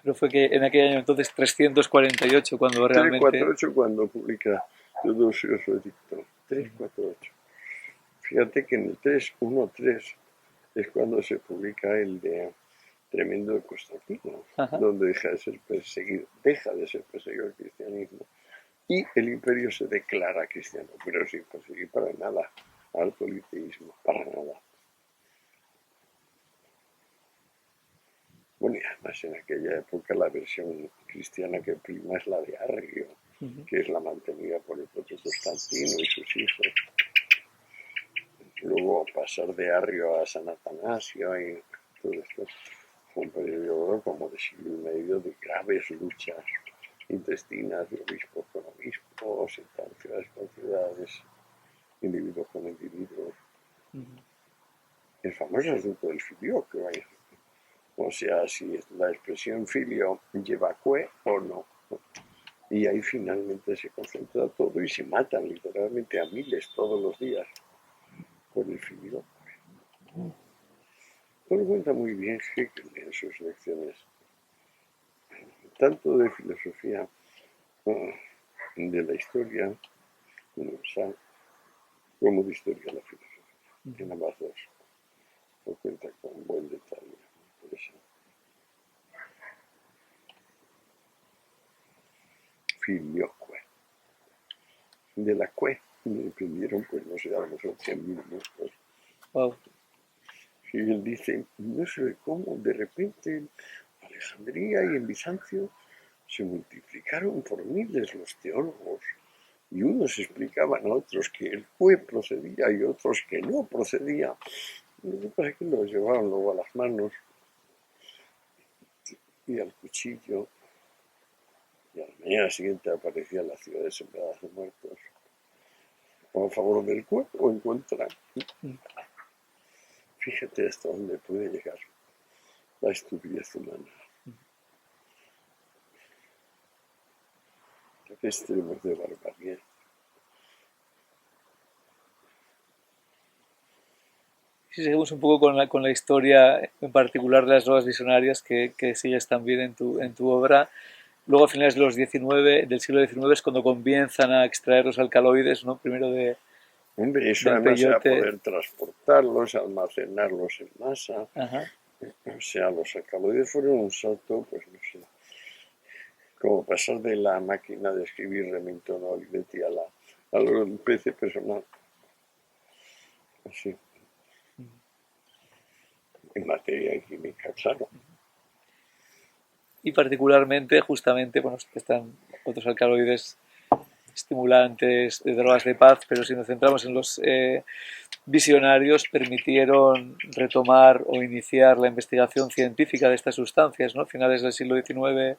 S1: Pero fue que en aquel año entonces 348 cuando realmente...
S2: 348 cuando publica Teodosio su edicto. 348. Fíjate que en el 313 es cuando se publica el de Tremendo de Constantino,
S1: Ajá.
S2: donde deja de ser perseguido el cristianismo y el imperio se declara cristiano, pero sin perseguir para nada al politeísmo, para nada. Bueno, y además en aquella época la versión cristiana que prima es la de Arrio, que es la mantenida por el propio Constantino y sus hijos. Luego pasar de Arrio a San Atanasio y todo esto fue un periodo como de siglo y medio de graves luchas intestinas de obispo con obispo, sentencias con relaciones individuos con individuos.
S1: Ujú.
S2: El famoso asunto del filioque, vaya. O sea, si la expresión filio lleva cue o no. Y ahí finalmente se concentra todo y se matan literalmente a miles todos los días por el filioque. Lo cuenta muy bien Hegel en sus lecciones, tanto de filosofía de la historia universal como de historia de la filosofía. En ambas dos lo cuenta con buen detalle. Interesante. Filioque. De la cue me dependieron, pues no sé, a lo mejor 100.000 muertos.
S1: Wow.
S2: Y él dice, no sé cómo, de repente en Alejandría y en Bizancio se multiplicaron por miles los teólogos. Y unos explicaban a otros que el cue procedía y otros que no procedía. Y para que los llevaban luego a las manos y al cuchillo. Y a la mañana siguiente aparecían las ciudades sembradas de muertos. O a favor del cue o en contra. Fíjate hasta dónde puede llegar la estupidez humana. ¿A qué extremos de barbarie?
S1: Si seguimos un poco con la historia, en particular de las drogas visionarias que sigues también en tu obra, luego a finales de del siglo XIX es cuando comienzan a extraer los alcaloides, ¿no? Primero
S2: Hombre, eso
S1: del
S2: además era
S1: peyote.
S2: poder transportarlos, almacenarlos en masa.
S1: Ajá.
S2: O sea, los alcaloides fueron un salto, pues no sé, como pasar de la máquina de escribir Remington o Olivetti a los PC personal. Así, en materia química, claro.
S1: Y particularmente, justamente, bueno, están otros alcaloides estimulantes, de drogas de paz, pero si nos centramos en los visionarios, permitieron retomar o iniciar la investigación científica de estas sustancias, ¿no? Finales del siglo XIX,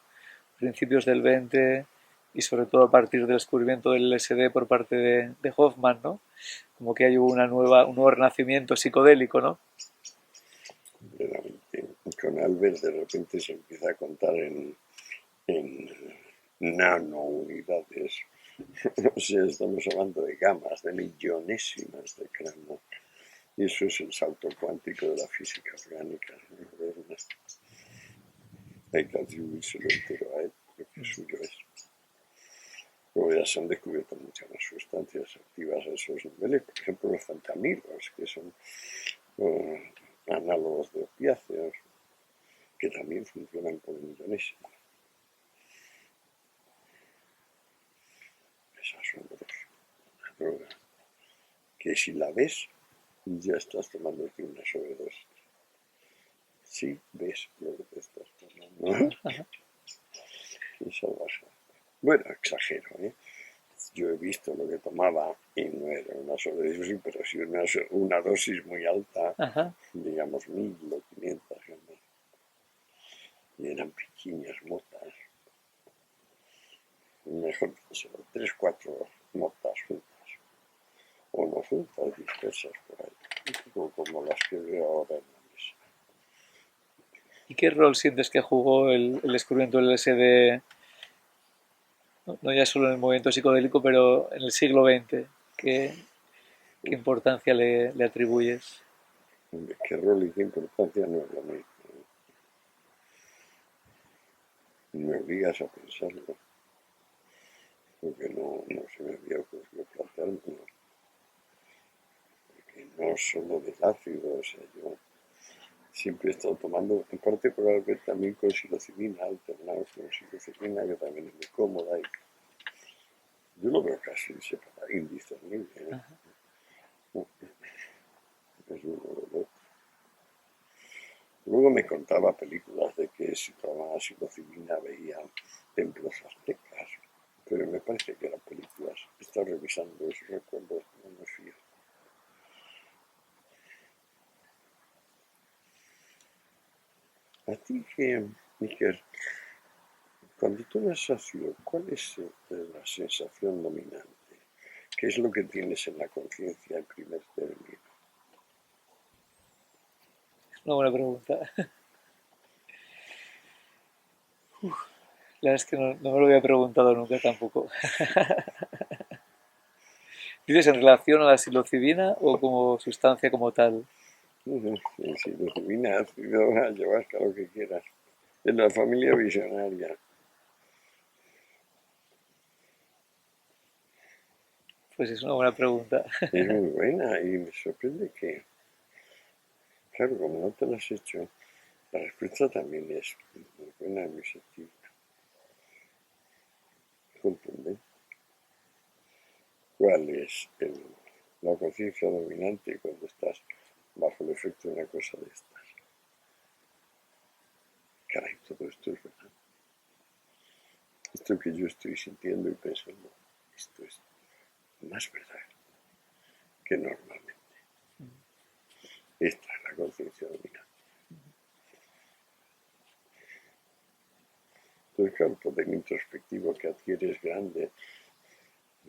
S1: principios del XX y sobre todo a partir del descubrimiento del LSD por parte de Hoffman, ¿no? Como que hay un nuevo renacimiento psicodélico, ¿no?
S2: Verdaderamente. Con Albert de repente se empieza a contar en nanounidades. O sea, estamos hablando de gamas, de millonésimas de gramos. Y eso es el salto cuántico de la física orgánica moderna. Hay que atribuírselo entero a él, porque suyo es. Luego ya se han descubierto muchas más sustancias activas a esos niveles, por ejemplo los fentanilos, que son análogos de opiáceos, que también funcionan por millonésimas. Es asombroso. Una droga que si la ves, ya estás tomándote una sobredosis. Sí ves lo que te estás tomando. Qué salvaje. Bueno, exagero, ¿eh? Yo he visto lo que tomaba y no era una sobredosis, pero sí una dosis muy alta,
S1: Ajá.
S2: digamos 1.000 o 500 gramos. Y eran pequeñas motas. Mejor dicho, 3, 4 motas juntas. O no juntas, dispersas por ahí. Como las que veo ahora en la mesa.
S1: ¿Y qué rol sientes que jugó el descubrimiento del LSD, no, no ya solo en el movimiento psicodélico, pero en el siglo XX? ¿Qué importancia le atribuyes?
S2: De qué rol y qué importancia no es lo mismo. Me obligas a pensarlo, porque no se me había ocurrido planteármelo. Porque no solo del ácido, o sea, yo siempre he estado tomando, en parte por haber también con psilocibina, alternados con psilocibina, que también es muy cómoda. Y yo lo veo casi separado, indiscernible. ¿Eh? Es uno del otro. Luego me contaba películas de que si tomaba psilocibina veía templos aztecas, pero me parece que eran películas. He estado revisando esos recuerdos, no me fío. A ti que, Iker, cuando tomas ácido, ¿cuál es la sensación dominante? ¿Qué es lo que tienes en la conciencia en primer término?
S1: Es una buena pregunta. La verdad es que no me lo había preguntado nunca tampoco. ¿Dices en relación a la psilocibina o como sustancia como tal?
S2: Si lo divina, ácido, ayahuasca, lo que quieras. Es la familia visionaria.
S1: Pues es una buena pregunta.
S2: Es muy buena y me sorprende que, claro, como no te lo has hecho, la respuesta también es muy buena en mi sentido. Contundente. ¿Cuál es la conciencia dominante cuando estás bajo el efecto de una cosa de estas? Caray, todo esto es verdad. Esto que yo estoy sintiendo y pensando, esto es más verdad que normalmente. Esta es la conciencia dominante. Entonces, claro, el poder introspectivo que adquieres es grande.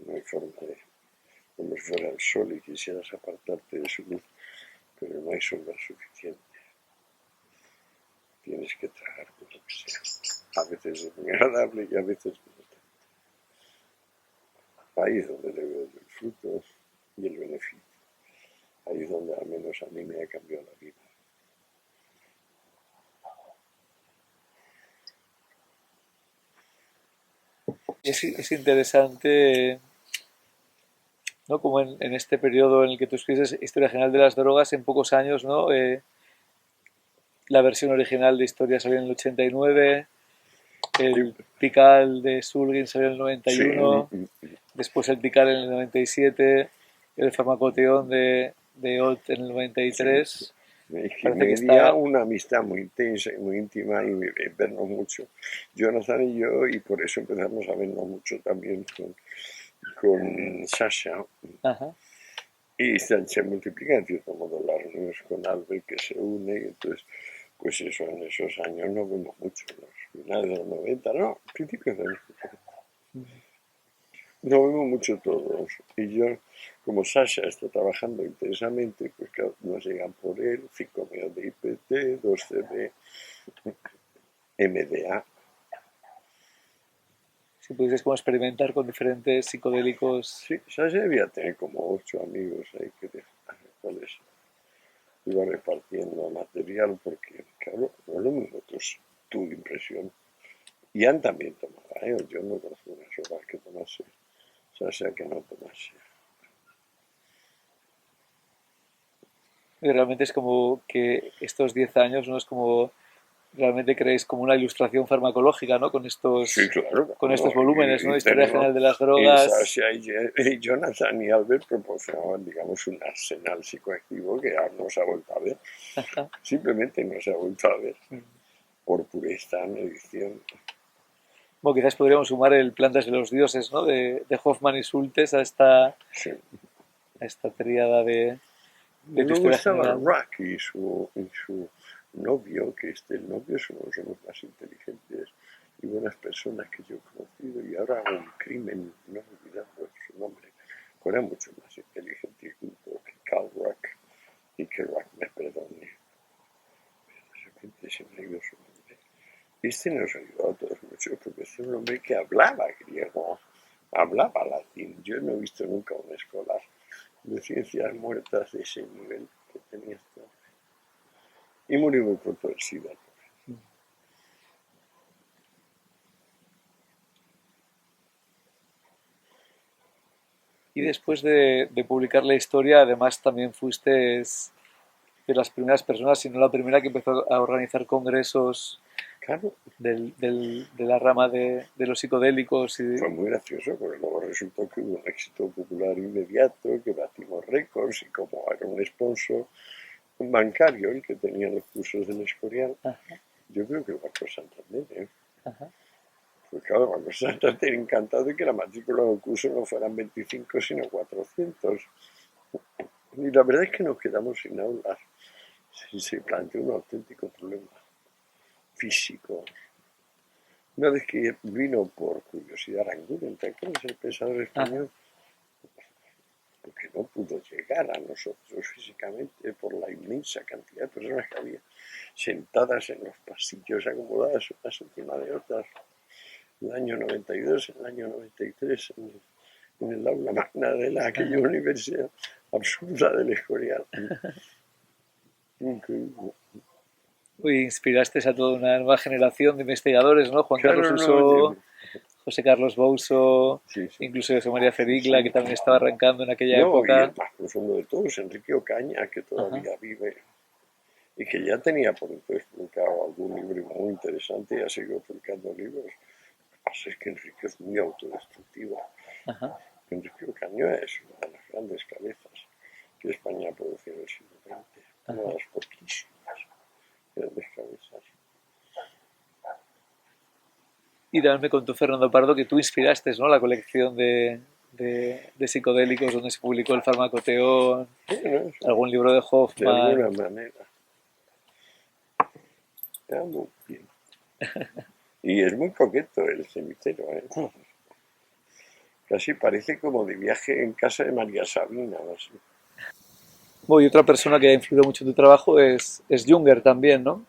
S2: No hay forma de, como si fuera el sol y quisieras apartarte de su luz, pero no hay sombra suficiente. Tienes que tragar con lo que sea. A veces es muy agradable y a veces no. Ahí es donde le veo el fruto y el beneficio. Ahí es donde al menos a mí me ha cambiado la vida.
S1: Es interesante, ¿no? Como en este periodo en el que tú escribes Historia General de las Drogas, en pocos años, ¿no? La versión original de Historia salió en el 89,
S2: Sí,
S1: el Tikal de Sulgin salió en el
S2: sí,
S1: 91, después el Tikal en el 97, el Farmacoteón de Olt en el
S2: sí.
S1: 93.
S2: Es que
S1: Parece que
S2: me dio
S1: está...
S2: una amistad muy intensa y muy íntima y vernos mucho. Jonathan y yo, y por eso empezamos a vernos mucho también con Sasha.
S1: Ajá.
S2: Y se multiplican en cierto modo las reuniones con Albert que se une. Y entonces, pues eso, en esos años no vemos mucho, en los finales de los 90, no, principios de los 90. No vemos mucho todos. Y yo, como Sasha está trabajando intensamente, pues claro, nos llegan por él 5 millones de IPT, 2 CB, MDA.
S1: Si pudieses como experimentar con diferentes psicodélicos.
S2: Sí, Sasha debía tener como 8 amigos ahí que cuales iba repartiendo material, porque claro, no es lo mismo tu impresión. Y Ann también tomaba, ¿eh? Yo no conozco una sola que tomase, Sasha que no tomase.
S1: Y realmente es como que estos 10 años, ¿no? Es como realmente creéis como una ilustración farmacológica, ¿no?
S2: Sí, claro,
S1: Con estos
S2: no,
S1: volúmenes, ¿no? Historia
S2: tenemos
S1: general de las
S2: en
S1: drogas.
S2: Sasha y Jonathan y Albert proporcionaban, digamos, un arsenal psicoactivo que ya no se ha vuelto a ver. Simplemente no se ha vuelto a ver por pureza, medición.
S1: Bueno, quizás podríamos sumar el Plantas de los Dioses, ¿no? De Hoffman y Sultes
S2: Sí.
S1: a esta tríada de tu
S2: Luego
S1: historia
S2: estaba
S1: general.
S2: Rack y su novio, que el novio es uno de los hombres más inteligentes y buenas personas que yo he conocido, y ahora hago un crimen, no olvidando su nombre, que era mucho más inteligente y culto que Carl Rack, y que Rack me perdone. Pero de repente se me ha ido su nombre. Este nos ayudó a todos mucho, porque es un hombre que hablaba griego, hablaba latín. Yo no he visto nunca un escolar de ciencias muertas de ese nivel que tenía este hombre. Y murió muy pronto del SIDA.
S1: Y después de publicar la historia, además también fuiste de las primeras personas, si no la primera, que empezó a organizar congresos
S2: Claro,
S1: de la rama de los psicodélicos.
S2: fue muy gracioso, porque luego resultó que hubo un éxito popular inmediato, que batimos récords, y como era un sponsor, un bancario el que tenía los cursos del Escorial,
S1: Ajá,
S2: yo creo que el Banco Santander,
S1: ajá.
S2: pues claro, el Banco Santander encantado de que la matrícula del curso no fueran 25, sino 400. Y la verdad es que nos quedamos sin aulas. Se planteó un auténtico problema físico. Una vez que vino por curiosidad Aranguren, ¿te acuerdas el pensador
S1: Ajá.
S2: español? porque no pudo llegar a nosotros físicamente por la inmensa cantidad de personas que había sentadas en los pasillos, acomodadas unas encima de otras. En el año 92, en el año 93, en el aula magna de aquella universidad absurda del Escorial. Increíble.
S1: Uy, inspiraste a toda una nueva generación de investigadores, ¿no? Juan Carlos
S2: Claro,
S1: Uso,
S2: no,
S1: José Carlos Bouso,
S2: sí, sí.
S1: incluso José María Ferigla, que también estaba arrancando en aquella
S2: No, y el
S1: época.
S2: más profundo de todos, Enrique Ocaña, que
S1: Ajá,
S2: todavía vive y que ya tenía por entonces publicado algún libro muy interesante y ha seguido publicando libros. Lo que pasa es que Enrique es muy autodestructivo.
S1: ajá.
S2: Enrique Ocaña es una de las grandes cabezas que España ha producido en el siglo XX, una de las poquísimas grandes cabezas.
S1: Y también me contó Fernando Pardo que tú inspiraste, ¿no? La colección de psicodélicos donde se publicó el farmacoteón,
S2: Bueno,
S1: algún libro de
S2: de alguna
S1: Hoffman.
S2: manera, está muy bien. Y es muy coqueto el cenicero, ¿eh? Casi parece como de viaje en casa de María Sabina o así.
S1: Bueno, y otra persona que ha influido mucho en tu trabajo es Junger también, ¿no?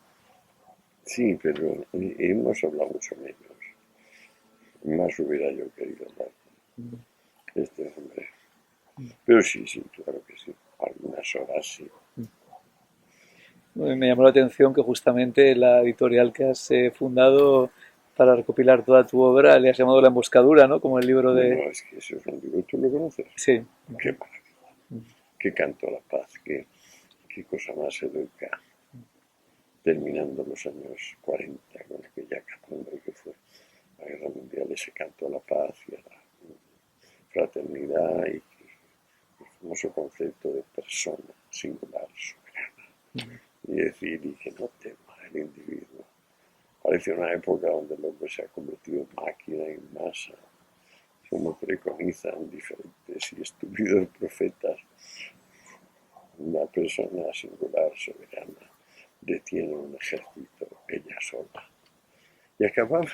S2: Sí, pero hemos hablado mucho menos. Más hubiera yo querido hablar con este hombre. Pero sí, sí, claro que sí. Algunas horas sí.
S1: Me llamó la atención que justamente la editorial que has fundado para recopilar toda tu obra le has llamado La Emboscadura, ¿no? Como el libro
S2: Bueno,
S1: de...
S2: es que eso es un libro, ¿tú lo conoces?
S1: Sí.
S2: Qué maravilla. Qué canto a la paz, qué cosa más heroica. Terminando los años 40 con aquella catombe que fue la guerra mundial, ese canto a la paz y a la fraternidad y el famoso concepto de persona singular, soberana. Y decir, y que no tema el individuo. Parece una época donde el hombre se ha convertido en máquina, en masa, como preconizan diferentes y estúpidos profetas. Una persona singular, soberana, detiene un ejército ella sola. Y acababa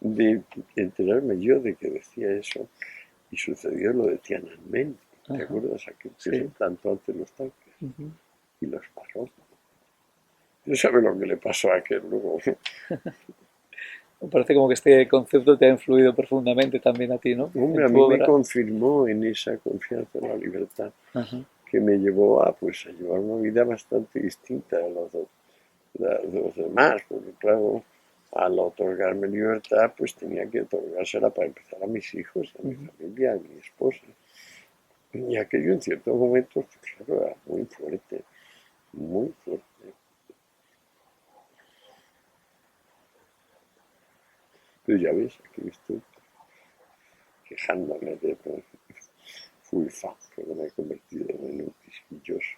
S2: de enterarme yo de que decía eso y sucedió lo de Tiananmen. ¿Te
S1: Ajá,
S2: acuerdas? Aquel que se
S1: sí.
S2: plantó ante los tanques
S1: Ujú.
S2: y los paró. ¿Tú sabes lo que le pasó a aquel luego?
S1: Me parece como que este concepto te ha influido profundamente también a ti, ¿no? En
S2: Hombre, a
S1: tu
S2: mí me
S1: obra.
S2: confirmó en esa confianza en la libertad
S1: Ajá.
S2: que me llevó a, pues, a llevar una vida bastante distinta a los demás, porque claro, al otorgarme libertad, pues tenía que otorgársela para empezar a mis hijos, a mi
S1: Ujú.
S2: familia, a mi esposa. Y aquello en ciertos momentos, pues, claro, era muy fuerte, muy fuerte. Pero ya ves, aquí estoy quejándome de fui fan, porque me he convertido en un quisquilloso.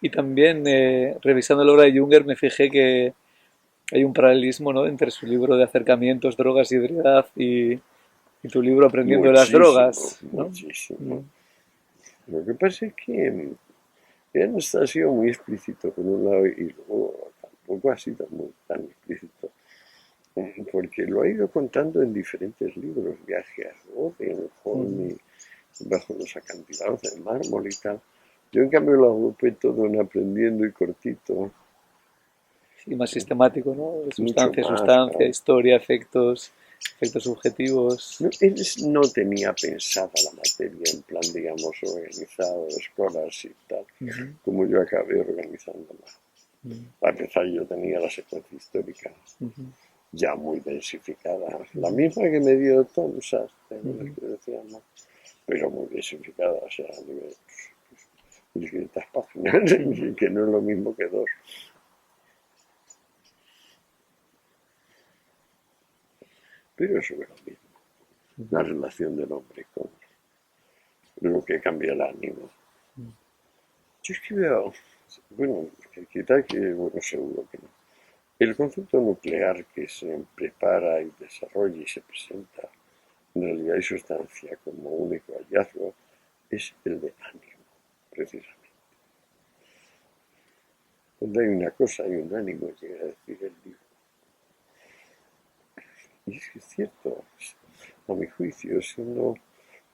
S1: Y también, revisando la obra de Junger, me fijé que hay un paralelismo, ¿no? Entre su libro de acercamientos, drogas y ebriedad y tu libro Aprendiendo de las
S2: Muchísimo,
S1: drogas, ¿no? Mm,
S2: muchísimo. Lo que pasa es que él ha sido muy explícito por un lado y luego tampoco ha sido muy tan explícito, porque lo ha ido contando en diferentes libros, Viaje a Rode, en
S1: ujú.
S2: Holme, bajo los acantilados de mármol y tal. Yo en cambio lo agrupé todo en aprendiendo y cortito,
S1: Sí, más sistemático, ¿no? De
S2: mucho
S1: sustancia,
S2: más,
S1: sustancia,
S2: claro.
S1: historia, efectos, efectos subjetivos.
S2: No, él no tenía pensada la materia en plan, digamos, organizado, escolas y tal,
S1: Ujú,
S2: como yo acabé organizándola.
S1: ujú,
S2: Para empezar, yo tenía la secuencia histórica
S1: ujú,
S2: ya muy densificada, la
S1: ujú,
S2: misma que me dio Tom Sastre,
S1: ujú.
S2: que decíamos, pero muy densificada, o sea, a nivel 1500 páginas,
S1: Ujú.
S2: que no es lo mismo que dos. Pero eso es lo mismo, la relación del hombre con lo que cambia el ánimo. Yo es que veo, bueno, quizá que, bueno, seguro que no. El concepto nuclear que se prepara y desarrolla y se presenta en realidad y sustancia como único hallazgo es el de ánimo, precisamente. Donde hay una cosa hay un ánimo, llega a decir el libro. Y es que es cierto, a mi juicio, sino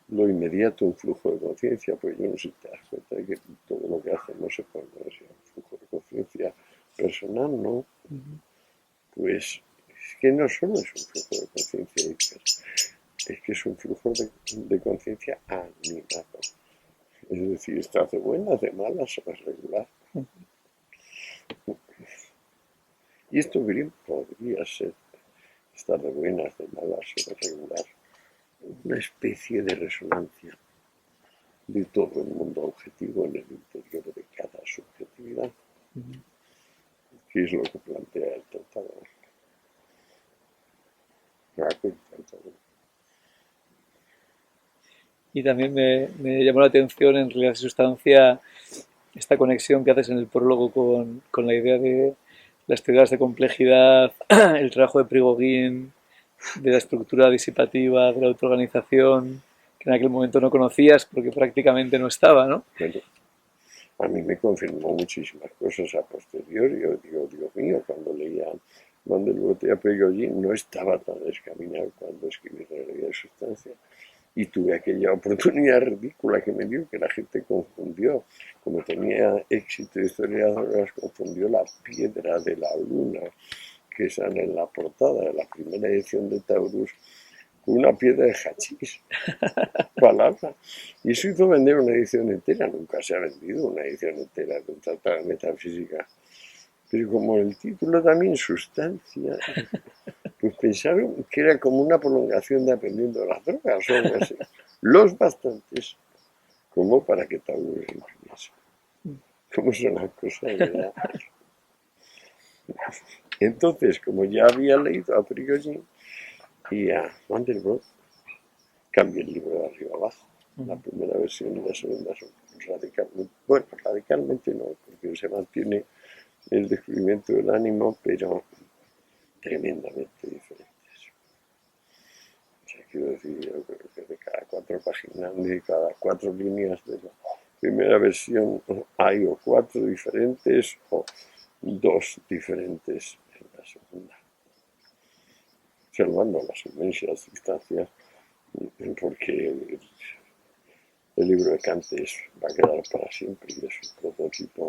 S2: lo inmediato, un flujo de conciencia, pues yo no sé si te das cuenta de que todo lo que hacemos se puede considerar un flujo de conciencia personal, ¿no? Pues es que no solo es un flujo de conciencia, es que es un flujo de conciencia animado. Es decir, estás de buenas, de malas o es regular. Y esto bien podría ser, estar de buenas, de malas o de regular, una especie de resonancia de todo el mundo objetivo en el interior de cada subjetividad, que es lo que plantea el tratado.
S1: Y también me llamó la atención en realidad sustancia esta conexión que haces en el prólogo con la idea de las teorías de complejidad, el trabajo de Prigogine, de la estructura disipativa, de la autoorganización, que en aquel momento no conocías porque prácticamente no estaba, ¿no?
S2: Bueno, a mí me confirmó muchísimas cosas a posteriori. Yo digo, Dios mío, cuando leía Mandelbrot y a Prigogine no estaba tan descaminado cuando escribí Realidad y Sustancia. Y tuve aquella oportunidad ridícula que me dio, que la gente confundió, como tenía éxito historiadoras, confundió la piedra de la luna que sale en la portada de la primera edición de Taurus con una piedra de hachís, palabra. Y eso hizo vender una edición entera, nunca se ha vendido una edición entera de un tratado de metafísica. Pero como el título también sustancia, pues pensaron que era como una prolongación de Aprendiendo de las Drogas o algo así. Los bastantes como para que Taurus imprimiese. ¿Cómo son las cosas, verdad? Entonces, como ya había leído a Prigogine y a Mandelbrot, cambié el libro de arriba abajo. La primera versión y la segunda son radicalmente, bueno, radicalmente no, porque se mantiene el descubrimiento del ánimo, pero tremendamente diferentes. O sea, quiero decir, yo creo que de cada 4 páginas, de cada 4 líneas de la primera versión, hay o 4 diferentes o 2 diferentes en la segunda. Salvando las inmensas distancias, porque el libro de Kant va a quedar para siempre y es un prototipo.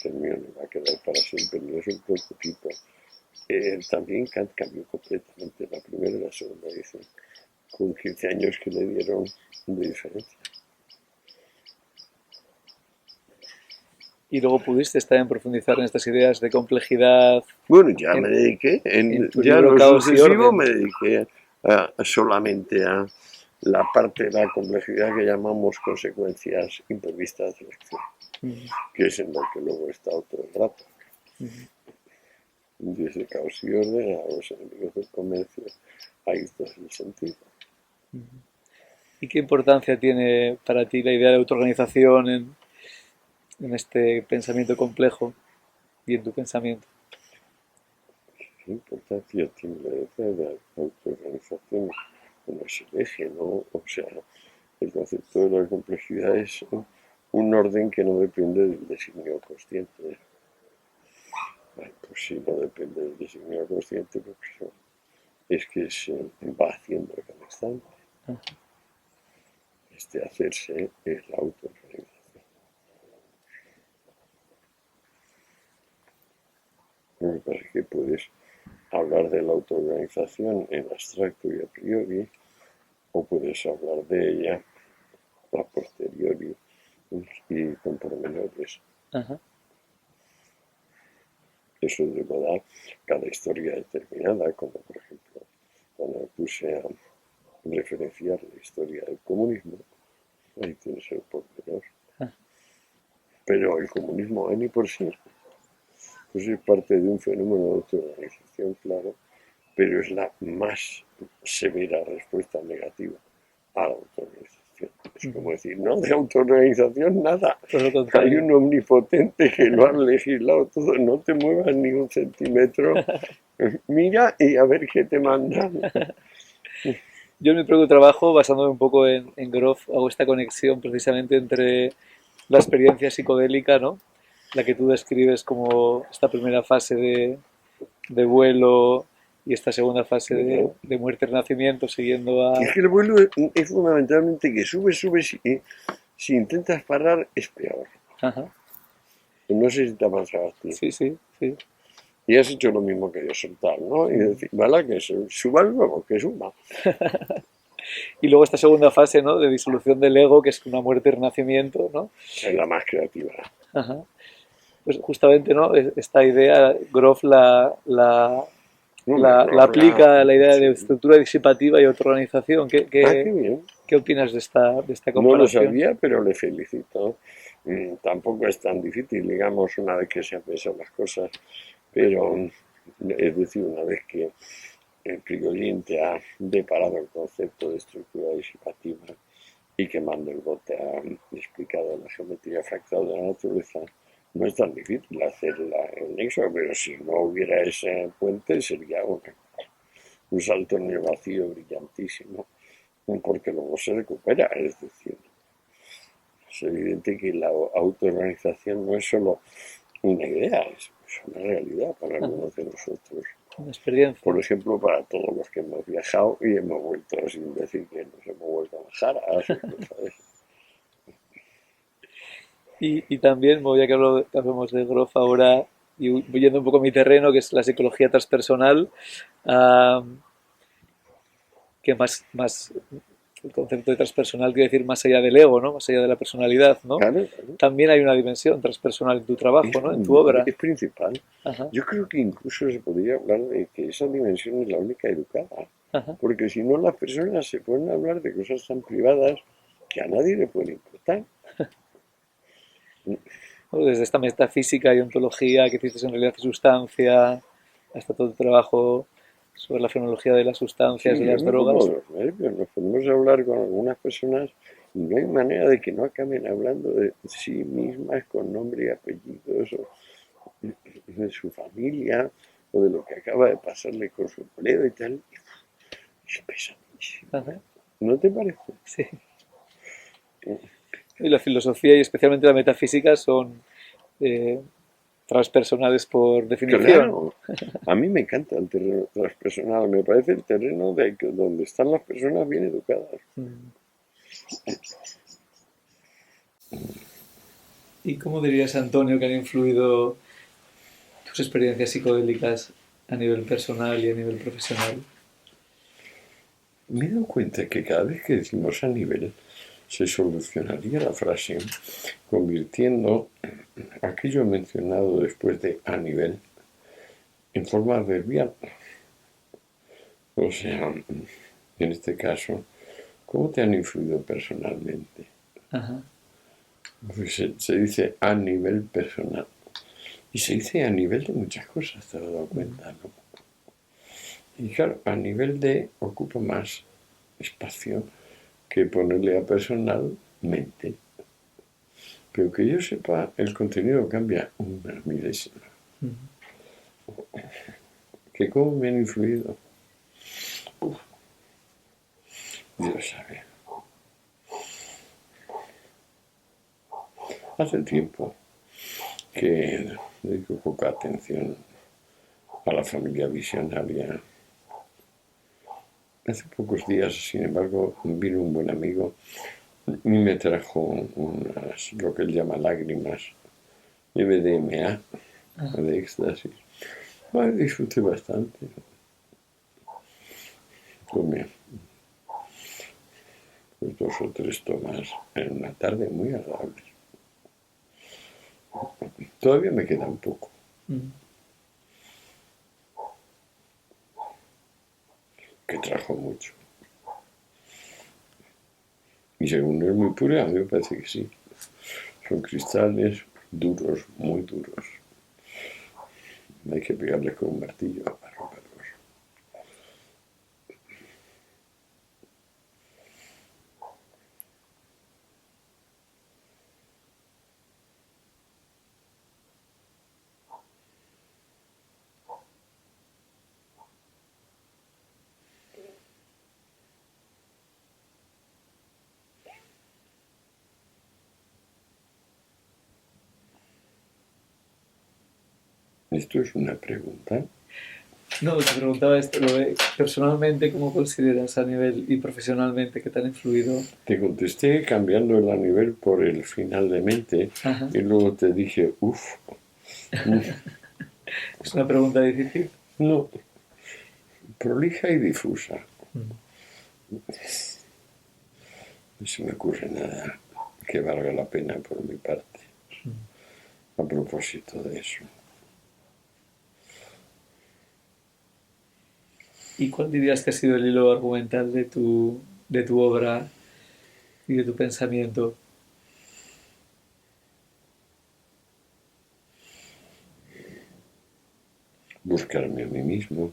S2: El mío no va a quedar para siempre, ni es un prototipo. También Kant cambió completamente la primera y la segunda edición, con 15 años que le dieron de diferencia.
S1: Y luego pudiste también profundizar en estas ideas de complejidad.
S2: Bueno, ya me dediqué,
S1: en tu
S2: ya
S1: libro
S2: lo
S1: Caos y
S2: sucesivo
S1: Orden.
S2: me dediqué solamente a la parte de la complejidad que llamamos consecuencias imprevistas de la acción, que es en lo que luego he estado todo el rato. Desde Caos y Orden a Los Enemigos del Comercio, ahí está el sentido.
S1: ¿Y qué importancia tiene para ti la idea de autoorganización en este pensamiento complejo y en tu pensamiento?
S2: ¿Qué importancia tiene la idea de la autoorganización? Bueno, es el eje, ¿no? O sea, el concepto de la complejidad es un orden que no depende del designio consciente. Bueno, pues si no depende del designio consciente, pues es que se va haciendo cada instante. Este hacerse es la autoorganización. Lo que pasa es que puedes hablar de la autoorganización en abstracto y a priori, o puedes hablar de ella a posteriori y con pormenores. Eso debe dar cada historia determinada, como por ejemplo cuando me puse a referenciar la historia del comunismo, ahí tienes el pormenor. Pero el comunismo en y por sí, pues es parte de un fenómeno de autoorganización, claro, pero es la más severa respuesta negativa a la autoorganización. Es como decir, no, de autoorganización nada. Hay un omnipotente que lo ha legislado todo, no te muevas ni un centímetro, mira y a ver qué te mandan.
S1: Yo en mi propio trabajo, basándome un poco en Grof, hago esta conexión precisamente entre la experiencia psicodélica, ¿no? La que tú describes como esta primera fase de vuelo, y esta segunda fase
S2: Claro.
S1: de muerte y renacimiento siguiendo
S2: Es
S1: a...
S2: que el vuelo es fundamentalmente que subes, y si intentas parar es peor.
S1: Ajá.
S2: No sé si te ha pasado a ti.
S1: Sí, sí, sí.
S2: Y has hecho lo mismo que yo, soltar, ¿no? Y
S1: Mm.
S2: decir, vale, que suba luego, que suba.
S1: Y luego esta segunda fase, ¿no? De disolución del ego, que es una muerte y renacimiento, ¿no?
S2: Es la más creativa.
S1: Ajá. Pues justamente, ¿no? Esta idea, Groff
S2: No me
S1: la
S2: Grofla,
S1: aplica a la idea de
S2: sí.
S1: estructura disipativa y autoorganización.
S2: Ah, qué bien.
S1: ¿Qué opinas de esta
S2: No lo
S1: comparación?
S2: sabía, pero le felicito. Tampoco es tan difícil, digamos, una vez que se han pensado las cosas, pero es decir, una vez que el Prigogine te ha deparado el concepto de estructura disipativa y que Mandelbrot te ha explicado la geometría fractal de la naturaleza, no es tan difícil hacer el nexo, pero si no hubiera ese puente sería un salto en el vacío brillantísimo, porque luego se recupera, es decir, es evidente que la autoorganización no es solo una idea, es una realidad para
S1: Ajá.
S2: algunos de nosotros.
S1: Una experiencia.
S2: Por ejemplo, para todos los que hemos viajado y hemos vuelto, sin decir que nos hemos vuelto a bajar a su cosa de eso.
S1: Y también, ya que hablamos de Groff ahora, y yendo un poco a mi terreno, que es la psicología transpersonal, ah, que más el concepto de transpersonal quiere decir más allá del ego, ¿no? Más allá de la personalidad, ¿no?
S2: Claro, claro.
S1: También hay una dimensión transpersonal en tu trabajo, ¿no? En tu obra.
S2: Es principal.
S1: Ajá,
S2: Yo creo que incluso se podría hablar de que esa dimensión es la única educada,
S1: ajá.
S2: porque si no las personas se pueden hablar de cosas tan privadas que a nadie le pueden importar.
S1: Bueno, desde esta metafísica y ontología que hiciste en realidad de sustancia, hasta todo el trabajo sobre la fenomenología de las sustancias, de
S2: Sí, yo
S1: las
S2: me pongo
S1: drogas.
S2: los nervios, nos podemos hablar con algunas personas y no hay manera de que no acaben hablando de sí mismas con nombre y apellidos o de su familia o de lo que acaba de pasarle con su empleo y tal. Es pesadísimo.
S1: Ajá,
S2: ¿No te parece?
S1: sí. Y la filosofía y especialmente la metafísica son eh, transpersonales por definición.
S2: Claro, a mí me encanta el terreno transpersonal, me parece el terreno donde están las personas bien educadas.
S1: Mm. ¿Y cómo dirías, Antonio, que han influido tus experiencias psicodélicas a nivel personal y a nivel profesional?
S2: Me he dado cuenta que cada vez que decimos a nivel, se solucionaría la frase convirtiendo aquello mencionado después de a nivel en forma adverbial. O sea, en este caso, ¿cómo te han influido personalmente?
S1: Ajá.
S2: Pues se dice a nivel personal. Y se dice a nivel de muchas cosas, te has dado
S1: Mm.
S2: cuenta, ¿no? Y claro, a nivel de ocupa más espacio que ponerle a personalmente. Pero que yo sepa, el contenido cambia una milésima.
S1: Mm.
S2: ¿Que cómo me han influido? Uf, Dios sabe. Hace tiempo que dedico poca atención a la familia visionaria. Hace pocos días, sin embargo, vino un buen amigo y me trajo lo que él llama lágrimas de MDMA, de éxtasis. Bueno, disfruté bastante. Tomé pues, 2 o 3 tomas en una tarde muy agradable. Todavía me queda un poco,
S1: Mm.
S2: que trajo mucho. Y según es muy pura, a mí me parece que sí. Son cristales duros, muy duros. Hay que pegarles con un martillo para romperlos. Esto es una pregunta.
S1: No, te preguntaba esto, personalmente, ¿cómo consideras a nivel y profesionalmente que te han influido?
S2: Te contesté cambiando el a nivel por el final de mente
S1: Ajá.
S2: y luego te dije, uff,
S1: Es una pregunta difícil.
S2: no, prolija y difusa.
S1: Mm.
S2: No se me ocurre nada que valga la pena por mi parte a propósito de eso.
S1: ¿Y cuál dirías que ha sido el hilo argumental de tu obra y de tu pensamiento?
S2: Buscarme a mí mismo,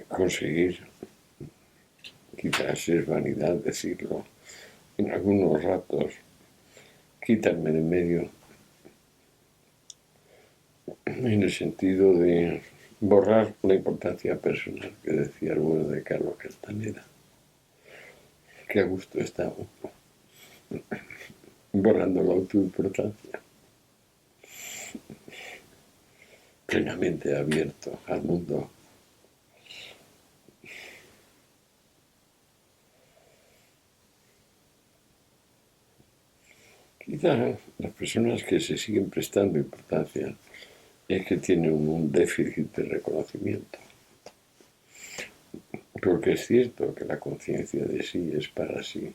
S2: conseguir, quizás es vanidad decirlo, en algunos ratos, quitarme de medio en el sentido de borrar la importancia personal que decía el bueno de Carlos Castaneda. Qué a gusto estaba borrando la autoimportancia, plenamente abierto al mundo. Quizás las personas que se siguen prestando importancia es que tienen un déficit de reconocimiento. Porque es cierto que la conciencia de sí es para sí,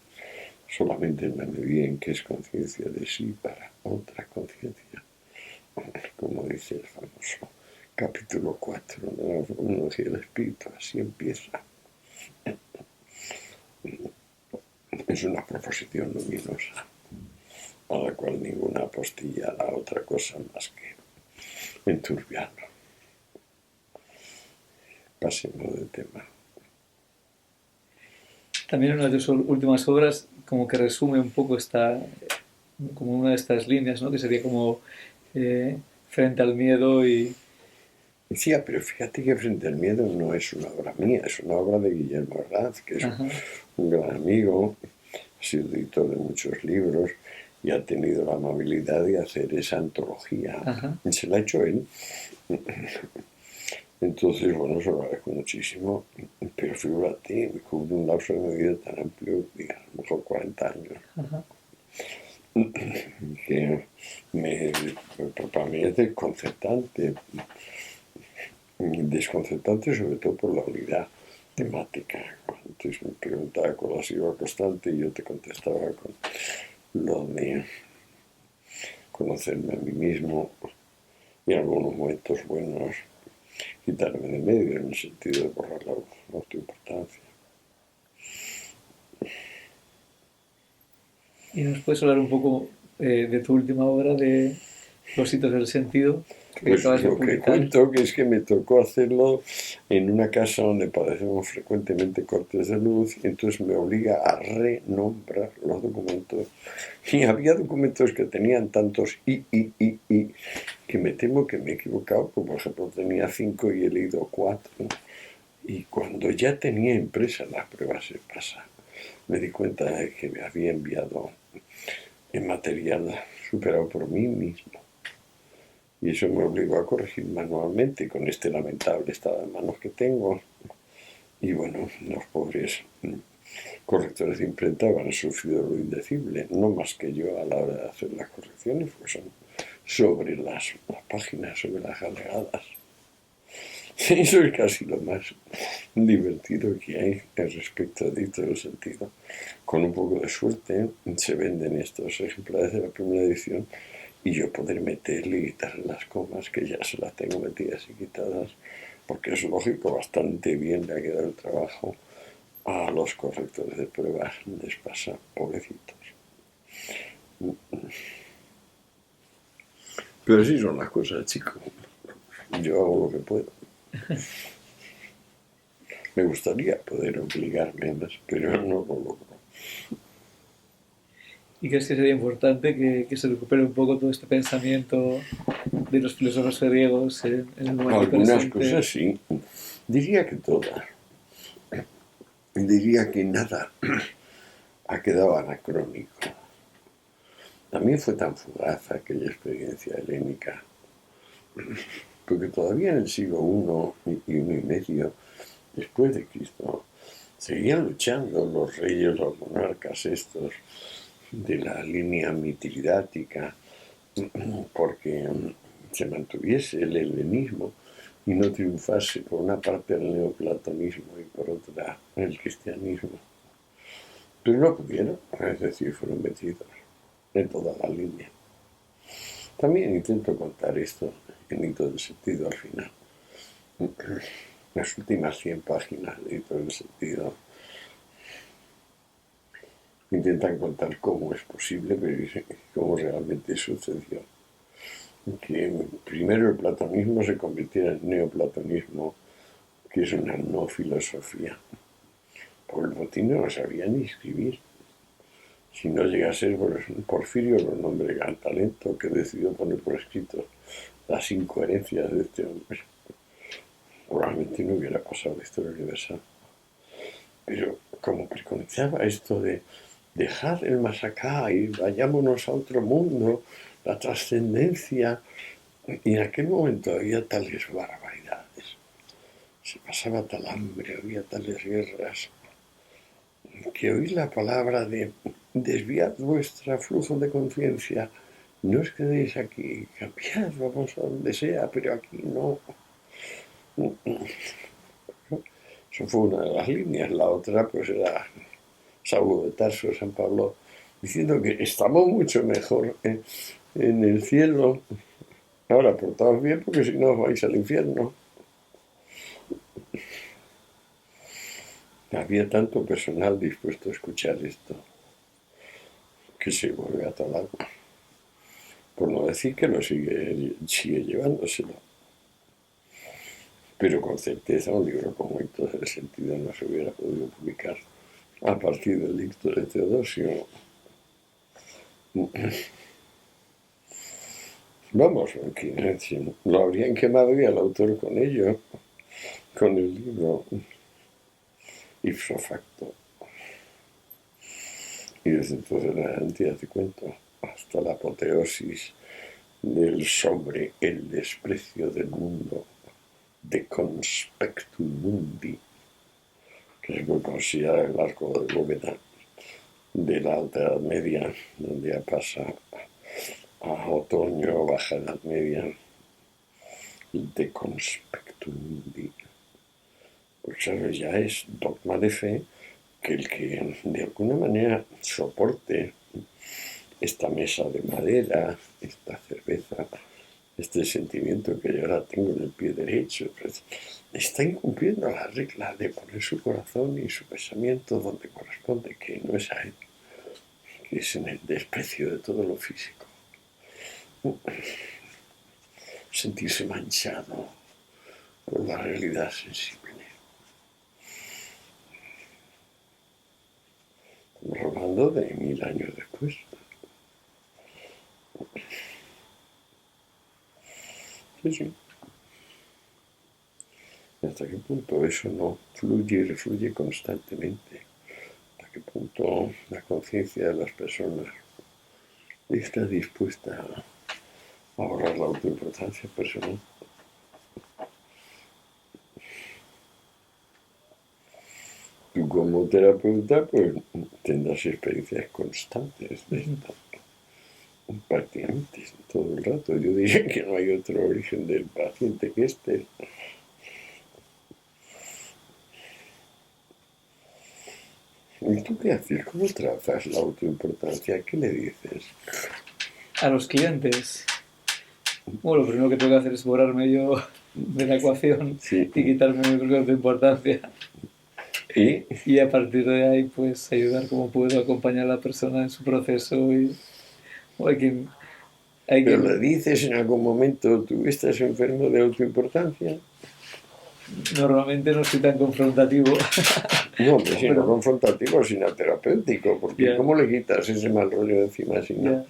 S2: solamente en la medida en que es conciencia de sí para otra conciencia. Como dice el famoso capítulo 4 de la Fórmula del Espíritu, así empieza. Es una proposición luminosa, a la cual ninguna apostilla da otra cosa más que enturbiarlo. Pasemos de tema.
S1: También una de tus últimas obras como que resume un poco como una de estas líneas, ¿no? Que sería como frente al miedo y...
S2: Decía, pero fíjate que Frente al Miedo no es una obra mía, es una obra de Guillermo Herranz, que es
S1: Ajá,
S2: un gran amigo, ha sido editor de muchos libros y ha tenido la amabilidad de hacer esa antología.
S1: ajá.
S2: Y se la ha hecho él. Entonces, bueno, se lo agradezco muchísimo, pero figúrate, me cubre un lapso de vida tan amplio, diga, a lo mejor 40 años,
S1: Ajá.
S2: que para mí es desconcertante, sobre todo por la unidad temática. Entonces me preguntaba cuál ha sido la constante y yo te contestaba con lo de conocerme a mí mismo y en algunos momentos buenos quitarme de medio en el sentido de borrar la autoimportancia.
S1: Y nos puedes hablar un poco de tu última obra de Los hitos del sentido que
S2: Pues
S1: acabas de
S2: lo que
S1: publicar.
S2: cuento que es que me tocó hacerlo en una casa donde padecemos frecuentemente cortes de luz y entonces me obliga a renombrar los documentos. Y había documentos que tenían tantos y que me temo que me he equivocado, porque por ejemplo tenía 5 y he leído 4. Y cuando ya tenía impresas las pruebas de pasa, me di cuenta de que me había enviado en material superado por mí mismo. Y eso me obligó a corregir manualmente con este lamentable estado de manos que tengo. Y bueno, los pobres correctores de imprenta han sufrido lo indecible, no más que yo a la hora de hacer las correcciones, pues son sobre las páginas, sobre las alegadas. Eso es casi lo más divertido que hay respecto a dicto del sentido. Con un poco de suerte se venden estos ejemplares de la primera edición y yo poder meterle y quitarle las comas, que ya se las tengo metidas y quitadas, porque es lógico, bastante bien le ha quedado el trabajo a los correctores de pruebas, les pasa, pobrecitos. Pero así son las cosas, chicos. Yo hago lo que puedo. Me gustaría poder obligarme más, pero no lo logro.
S1: ¿Y crees que sería importante que se recupere un poco todo este pensamiento de los filósofos griegos en el momento
S2: Algunas
S1: presente?
S2: cosas sí, diría que todas. diría que nada ha quedado anacrónico. También fue tan fugaz aquella experiencia helénica, porque todavía en el siglo I y medio después de Cristo seguían luchando los reyes, los monarcas estos de la línea mitridática porque se mantuviese el helenismo y no triunfase por una parte el neoplatonismo y por otra el cristianismo. Pero no pudieron, es decir, fueron vencidos en toda la línea. También intento contar esto en Hito del Sentido al final. Las últimas 100 páginas de Hito del Sentido intentan contar cómo es posible, pero cómo realmente sucedió. Que primero el platonismo se convirtiera en neoplatonismo, que es una no filosofía. Porque el botino no sabía ni escribir. Si no llega a ser Porfirio, lo nombre al talento que decidió poner por escrito las incoherencias de este hombre. Probablemente no hubiera pasado la historia universal. Pero como preconizaba esto de dejar el más acá y vayámonos a otro mundo, la trascendencia, y en aquel momento había tales barbaridades, se pasaba tal hambre, había tales guerras, que oír la palabra de desviad vuestra flujo de conciencia, no os quedéis aquí, cambiad, vamos a donde sea, pero aquí no. Eso fue una de las líneas. La otra pues era Saulo de Tarso, San Pablo, diciendo que estamos mucho mejor en el cielo. Ahora, portaos bien porque si no vais al infierno. Había tanto personal dispuesto a escuchar esto que se vuelve atalado. Por no decir que lo sigue llevándoselo. Pero con certeza un libro como Hito del Sentido no se hubiera podido publicar a partir del Dicto de Teodosio. Vamos, lo habrían quemado ya el autor con ello, con el libro ipso facto. Y desde entonces en adelante, ya te cuento, hasta la apoteosis del sobre el desprecio del mundo, de conspectum mundi, que se considera el arco de Bóveda de la Alta Edad Media, donde ya pasa a otoño o Baja Edad Media, de conspectum mundi. Pues sabes, ya es dogma de fe que el que de alguna manera soporte esta mesa de madera, esta cerveza, este sentimiento que yo ahora tengo en el pie derecho, pues, está incumpliendo la regla de poner su corazón y su pensamiento donde corresponde, que no es a él, que es en el desprecio de todo lo físico. Sentirse manchado por la realidad sensible. Estamos hablando de 1000 años después. Sí, sí. ¿Hasta qué punto eso no fluye y refluye constantemente? ¿Hasta qué punto la conciencia de las personas está dispuesta a ahorrar la autoimportancia personal? Tú como terapeuta pues tendrás experiencias constantes de esto, prácticamente todo el rato. Yo diría que no hay otro origen del paciente que este. ¿Y tú qué haces? ¿Cómo tratas la autoimportancia? ¿Qué le dices?
S1: A los clientes. Bueno, lo primero que tengo que hacer es borrarme yo de la ecuación
S2: Sí.
S1: y quitarme mi propia autoimportancia. Y a partir de ahí, pues ayudar como puedo, acompañar a la persona en su proceso.
S2: Pero le dices en algún momento, ¿tú estás enfermo de autoimportancia?
S1: Normalmente no soy tan confrontativo.
S2: No, pues si no confrontativo, sino terapéutico, porque
S1: Yeah.
S2: ¿cómo le quitas ese mal rollo de encima si no?
S1: Yeah.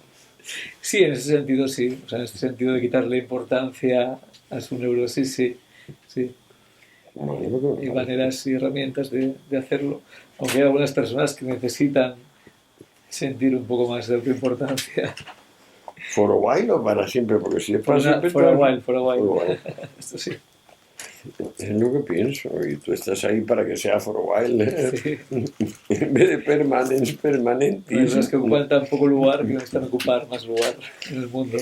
S1: Sí, en ese sentido sí. O sea, en ese sentido de quitarle importancia a su neurosis, sí. Sí.
S2: Bueno,
S1: y maneras y herramientas de hacerlo, aunque hay algunas personas que necesitan sentir un poco más de autoimportancia.
S2: for a while o para siempre, porque si es para siempre,
S1: For a
S2: todo
S1: while, for a while.
S2: for a while.
S1: Esto sí.
S2: Es lo que pienso, y tú estás ahí para que sea for a while, ¿eh?
S1: Sí.
S2: En vez de permanence,
S1: Hay
S2: permanentis.
S1: personas que ocupan tan poco lugar que necesitan ocupar más lugar en el mundo.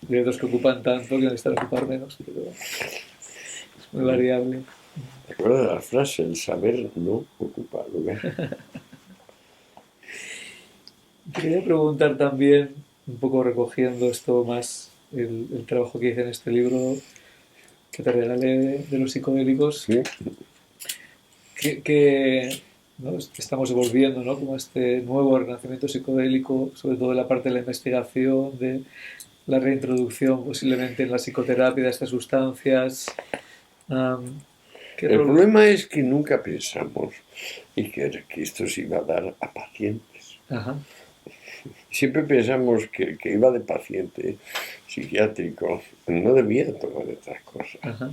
S1: Y hay otros que ocupan tanto que necesitan ocupar menos. Pero es muy variable.
S2: ¿Te acuerdas de la frase? El saber no ocupa lugar.
S1: Quería preguntar también, un poco recogiendo esto más, el trabajo que hice en este libro que te regalé de los psicodélicos,
S2: ¿Sí?
S1: que ¿no? Estamos evolviendo, ¿no? Como este nuevo renacimiento psicodélico, sobre todo en la parte de la investigación, de la reintroducción posiblemente en la psicoterapia de estas sustancias. Um, ¿Qué
S2: El
S1: rol?
S2: problema es que nunca pensamos y que esto se iba a dar a pacientes.
S1: Ajá,
S2: Siempre pensamos que el que iba de paciente psiquiátrico no debía tomar estas cosas.
S1: ajá,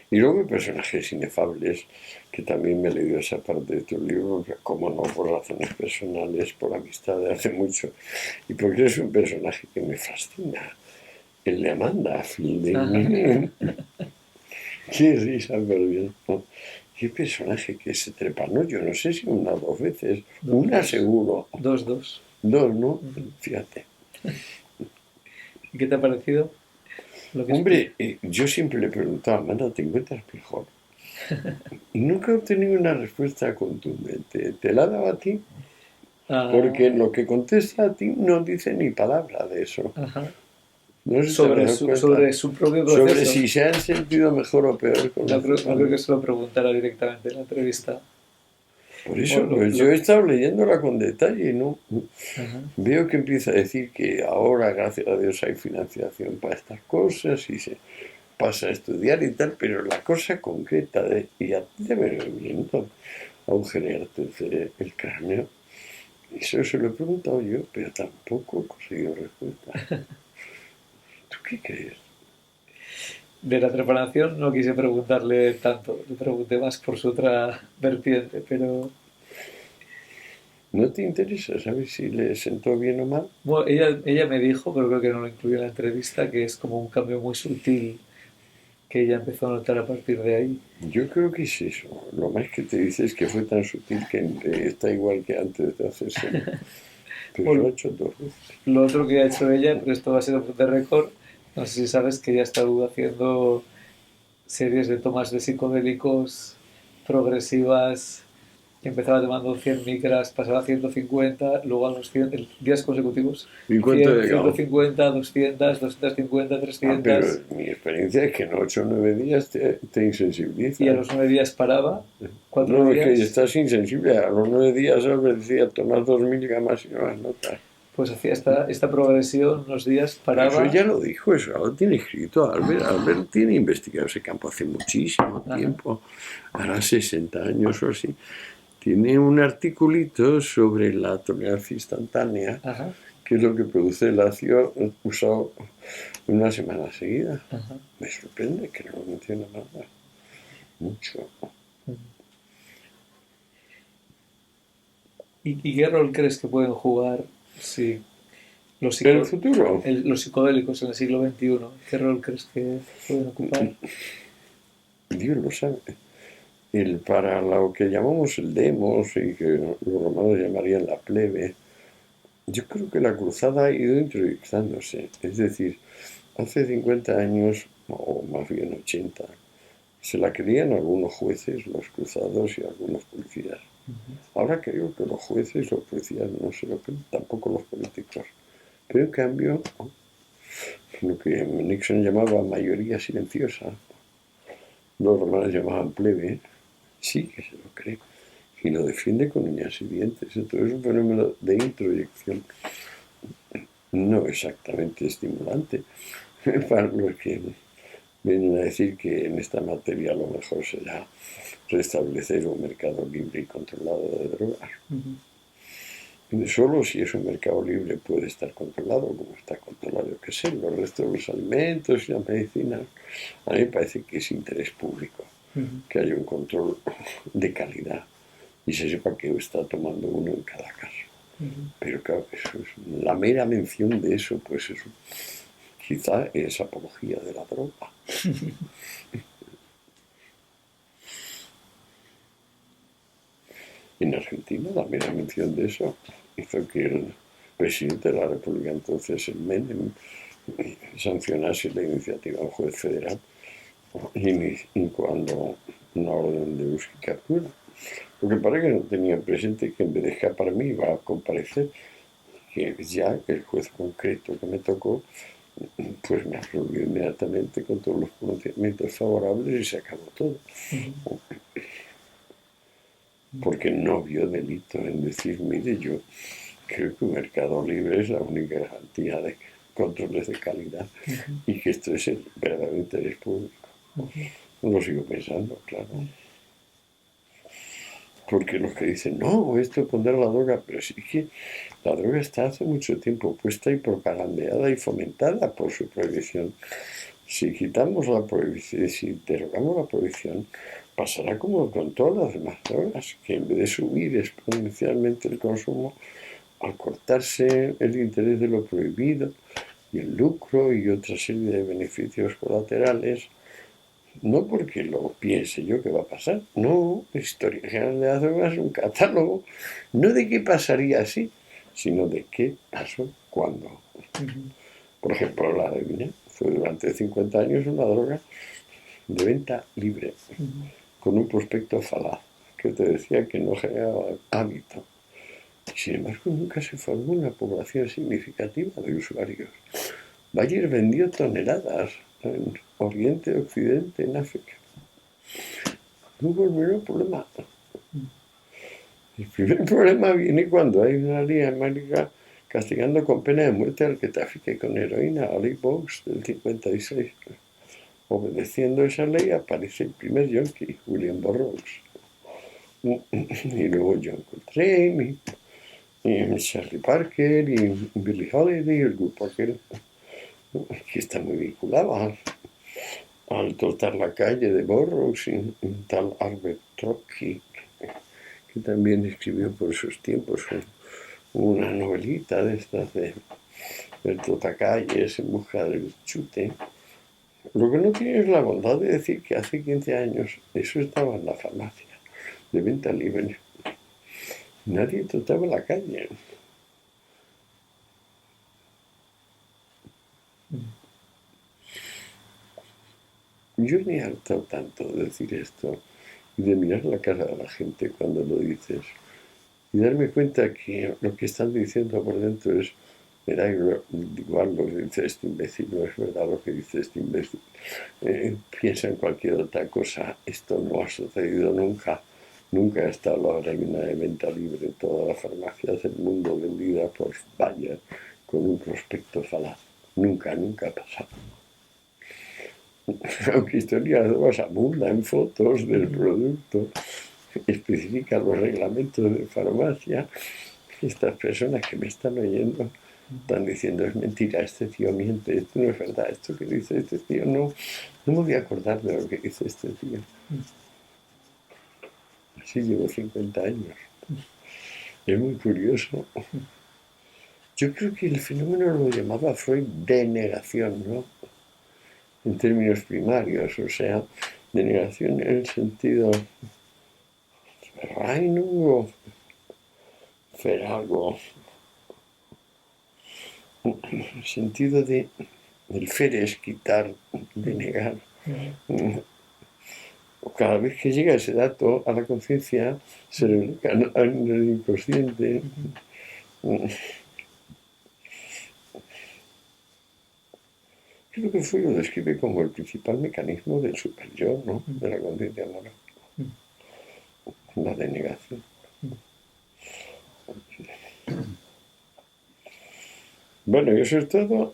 S2: Y luego hay personajes inefables, que también me he leído esa parte de tu libro, como no por razones personales, por amistad de hace mucho, y porque es un personaje que me fascina, el de Amanda Fielding. Qué risa, pero bien, ¿no? Qué personaje que se trepa, ¿no? Yo no sé si una o dos veces, una
S1: dos,
S2: seguro,
S1: dos.
S2: dos, ¿no? Fíjate.
S1: ¿Y qué te ha parecido lo que explica?
S2: Hombre, yo siempre le preguntaba, Amanda, ¿te encuentras mejor? Y nunca he obtenido una respuesta contundente. ¿Te la ha dado a ti? Porque
S1: Ah,
S2: lo que contesta a ti no dice ni palabra de eso.
S1: ajá.
S2: No sé si te has dado cuenta.
S1: Sobre su propio
S2: Sobre
S1: proceso.
S2: si se han sentido mejor o peor con la
S1: No creo que
S2: azúcar.
S1: se lo preguntara directamente en la entrevista.
S2: Por
S1: Bueno,
S2: eso, pues yo he estado leyéndola con detalle y no
S1: ajá.
S2: veo que empieza a decir que ahora, gracias a Dios, hay financiación para estas cosas y se pasa a estudiar y tal, pero la cosa concreta de, y a ti te me viendo agujerearte el cráneo, eso se lo he preguntado yo, pero tampoco he conseguido respuesta. ¿Tú qué crees?
S1: De la preparación no quise preguntarle tanto, le pregunté más por su otra vertiente, pero
S2: ¿No te interesa saber si le sentó bien o mal?
S1: bueno, ella me dijo, pero creo que no lo incluyó en la entrevista, que es como un cambio muy sutil que ella empezó a notar a partir de ahí.
S2: Yo creo que es eso. Lo más que te dice es que fue tan sutil que está igual que antes de hacérselo. Pero lo ha
S1: Bueno,
S2: hecho dos veces.
S1: lo otro que ha hecho ella, pero esto va a ser un de récord, no sé si sabes que ella ha estado haciendo series de tomas de psicodélicos progresivas. Empezaba tomando 100 micras, pasaba a 150, luego a los 100, días consecutivos.
S2: ¿Y cuánto ha
S1: 100,
S2: llegado?
S1: 150, 200, 250,
S2: Ah, pero
S1: 300.
S2: mi experiencia es que en 8 o 9 días te
S1: Y a
S2: insensibilizas.
S1: los 9 días paraba, 4
S2: No, es que
S1: días,
S2: estás insensible. A los 9 días Albert decía, tomas 2 miligramos y no las notas.
S1: pues hacía esta progresión, unos días
S2: Pero eso
S1: paraba.
S2: ya lo dijo, eso ya lo tiene escrito Albert. Albert tiene investigado ese campo hace muchísimo
S1: Ajá,
S2: tiempo, ahora 60 años o así. Tiene un articulito sobre la tolerancia instantánea,
S1: ajá,
S2: que es lo que produce el ácido usado una semana seguida.
S1: ajá.
S2: Me sorprende que no lo menciona nada. Mucho.
S1: ¿Y qué rol crees que pueden jugar si los,
S2: El futuro,
S1: los psicodélicos en el siglo XXI? ¿Qué rol crees que pueden ocupar?
S2: Dios lo sabe. Para lo que llamamos el demos y que los romanos llamarían la plebe, yo creo que la cruzada ha ido introyectándose. Es decir, hace 50 años, o más bien 80, se la creían algunos jueces, los cruzados y algunos policías. Ahora creo que los jueces, los policías no se lo creen, tampoco los políticos. Pero en cambio, lo que Nixon llamaba mayoría silenciosa, los romanos llamaban plebe, sí que se lo cree y lo defiende con uñas y dientes. Entonces es un fenómeno de introyección no exactamente estimulante para los que vienen a decir que en esta materia lo mejor será restablecer un mercado libre y controlado de drogas. Solo si es un mercado libre puede estar controlado, como está controlado, yo qué sé, los restos de los alimentos y la medicina. A mí me parece que es interés público, que haya un control de calidad y se sepa que está tomando uno en cada caso. Pero claro, eso es, la mera mención de eso, pues eso, quizá es apología de la droga. En Argentina la mera mención de eso hizo que el presidente de la República, entonces el Menem, sancionase la iniciativa del juez federal incoando una orden de busca y captura. Lo que parece que no tenía presente que en vez de escaparme iba a comparecer, que ya el juez concreto que me tocó, pues me absolvió inmediatamente con todos los pronunciamientos favorables y se acabó todo. Porque no vio delito en decir, mire, yo creo que un mercado libre es la única garantía de controles de calidad y que esto es el verdadero interés público. Lo sigo pensando, claro. Porque los que dicen, no, esto pondrá la droga, pero sí que la droga está hace mucho tiempo puesta y propagandeada y fomentada por su prohibición. Si quitamos la prohibición, si derogamos la prohibición, pasará como con todas las demás drogas, que en vez de subir exponencialmente el consumo, al cortarse el interés de lo prohibido y el lucro y otra serie de beneficios colaterales, no porque lo piense yo que va a pasar, no, la Historia General de las Drogas es un catálogo, no de qué pasaría así, sino de qué pasó cuando. Por ejemplo, la heroína fue durante 50 años una droga de venta libre, con un prospecto falaz, que te decía que no generaba hábito. Sin embargo, nunca se formó una población significativa de usuarios. Bayer vendió toneladas en Oriente, Occidente, en África. No hubo el menor problema. El primer problema viene cuando hay una ley en América castigando con pena de muerte al que trafique con heroína, la ley Box del 56. Obedeciendo esa ley aparece el primer yonki, William Burroughs. Y luego John Coltrane, y Charlie Parker, y Billie Holiday, el grupo aquel que está muy vinculado al trotar la calle de Burroughs, y tal Albert Trotsky, que también escribió por esos tiempos una novelita de estas del trotacalles en busca del chute. Lo que no tiene es la bondad de decir que hace 15 años eso estaba en la farmacia de venta libre. Nadie trotaba la calle. Yo me he hartado tanto de decir esto y de mirar la cara de la gente cuando lo dices y darme cuenta que lo que están diciendo por dentro es, me da igual lo que dice este imbécil, no es verdad lo que dice este imbécil. Piensa en cualquier otra cosa, esto no ha sucedido nunca. Nunca ha estado la heroína de venta libre en todas las farmacias del mundo vendida por Bayer con un prospecto falaz. Nunca, nunca ha pasado. Aunque Historia de Drogas abunda en fotos del producto, especifica los reglamentos de farmacia, estas personas que me están oyendo están diciendo es mentira, este tío miente, esto no es verdad, esto que dice este tío no me voy a acordar de lo que dice este tío. Así llevo 50 años. Es muy curioso. Yo creo que el fenómeno lo llamaba Freud denegación, ¿no? En términos primarios, o sea, denegación en el sentido Reinung o hacer algo, el sentido del fer es quitar, denegar. Cada vez que llega ese dato a la conciencia, se replica en el inconsciente. Creo que Freud lo describe como el principal mecanismo del superyo, ¿no? De la conciencia moral. La denegación. Bueno, y eso es todo.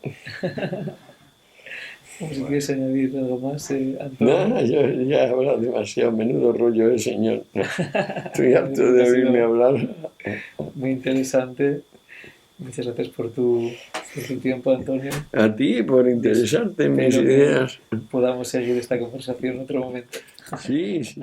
S1: Como si quieres añadir algo más, Antonio.
S2: Nada, yo ya he hablado demasiado, menudo rollo, señor. Estoy harto
S1: Ha
S2: de
S1: sido
S2: oírme hablar.
S1: muy interesante. Muchas gracias por tu tiempo, Antonio.
S2: A ti por interesarte en mis
S1: Espero que
S2: ideas.
S1: podamos seguir esta conversación en otro momento.
S2: Sí, sí.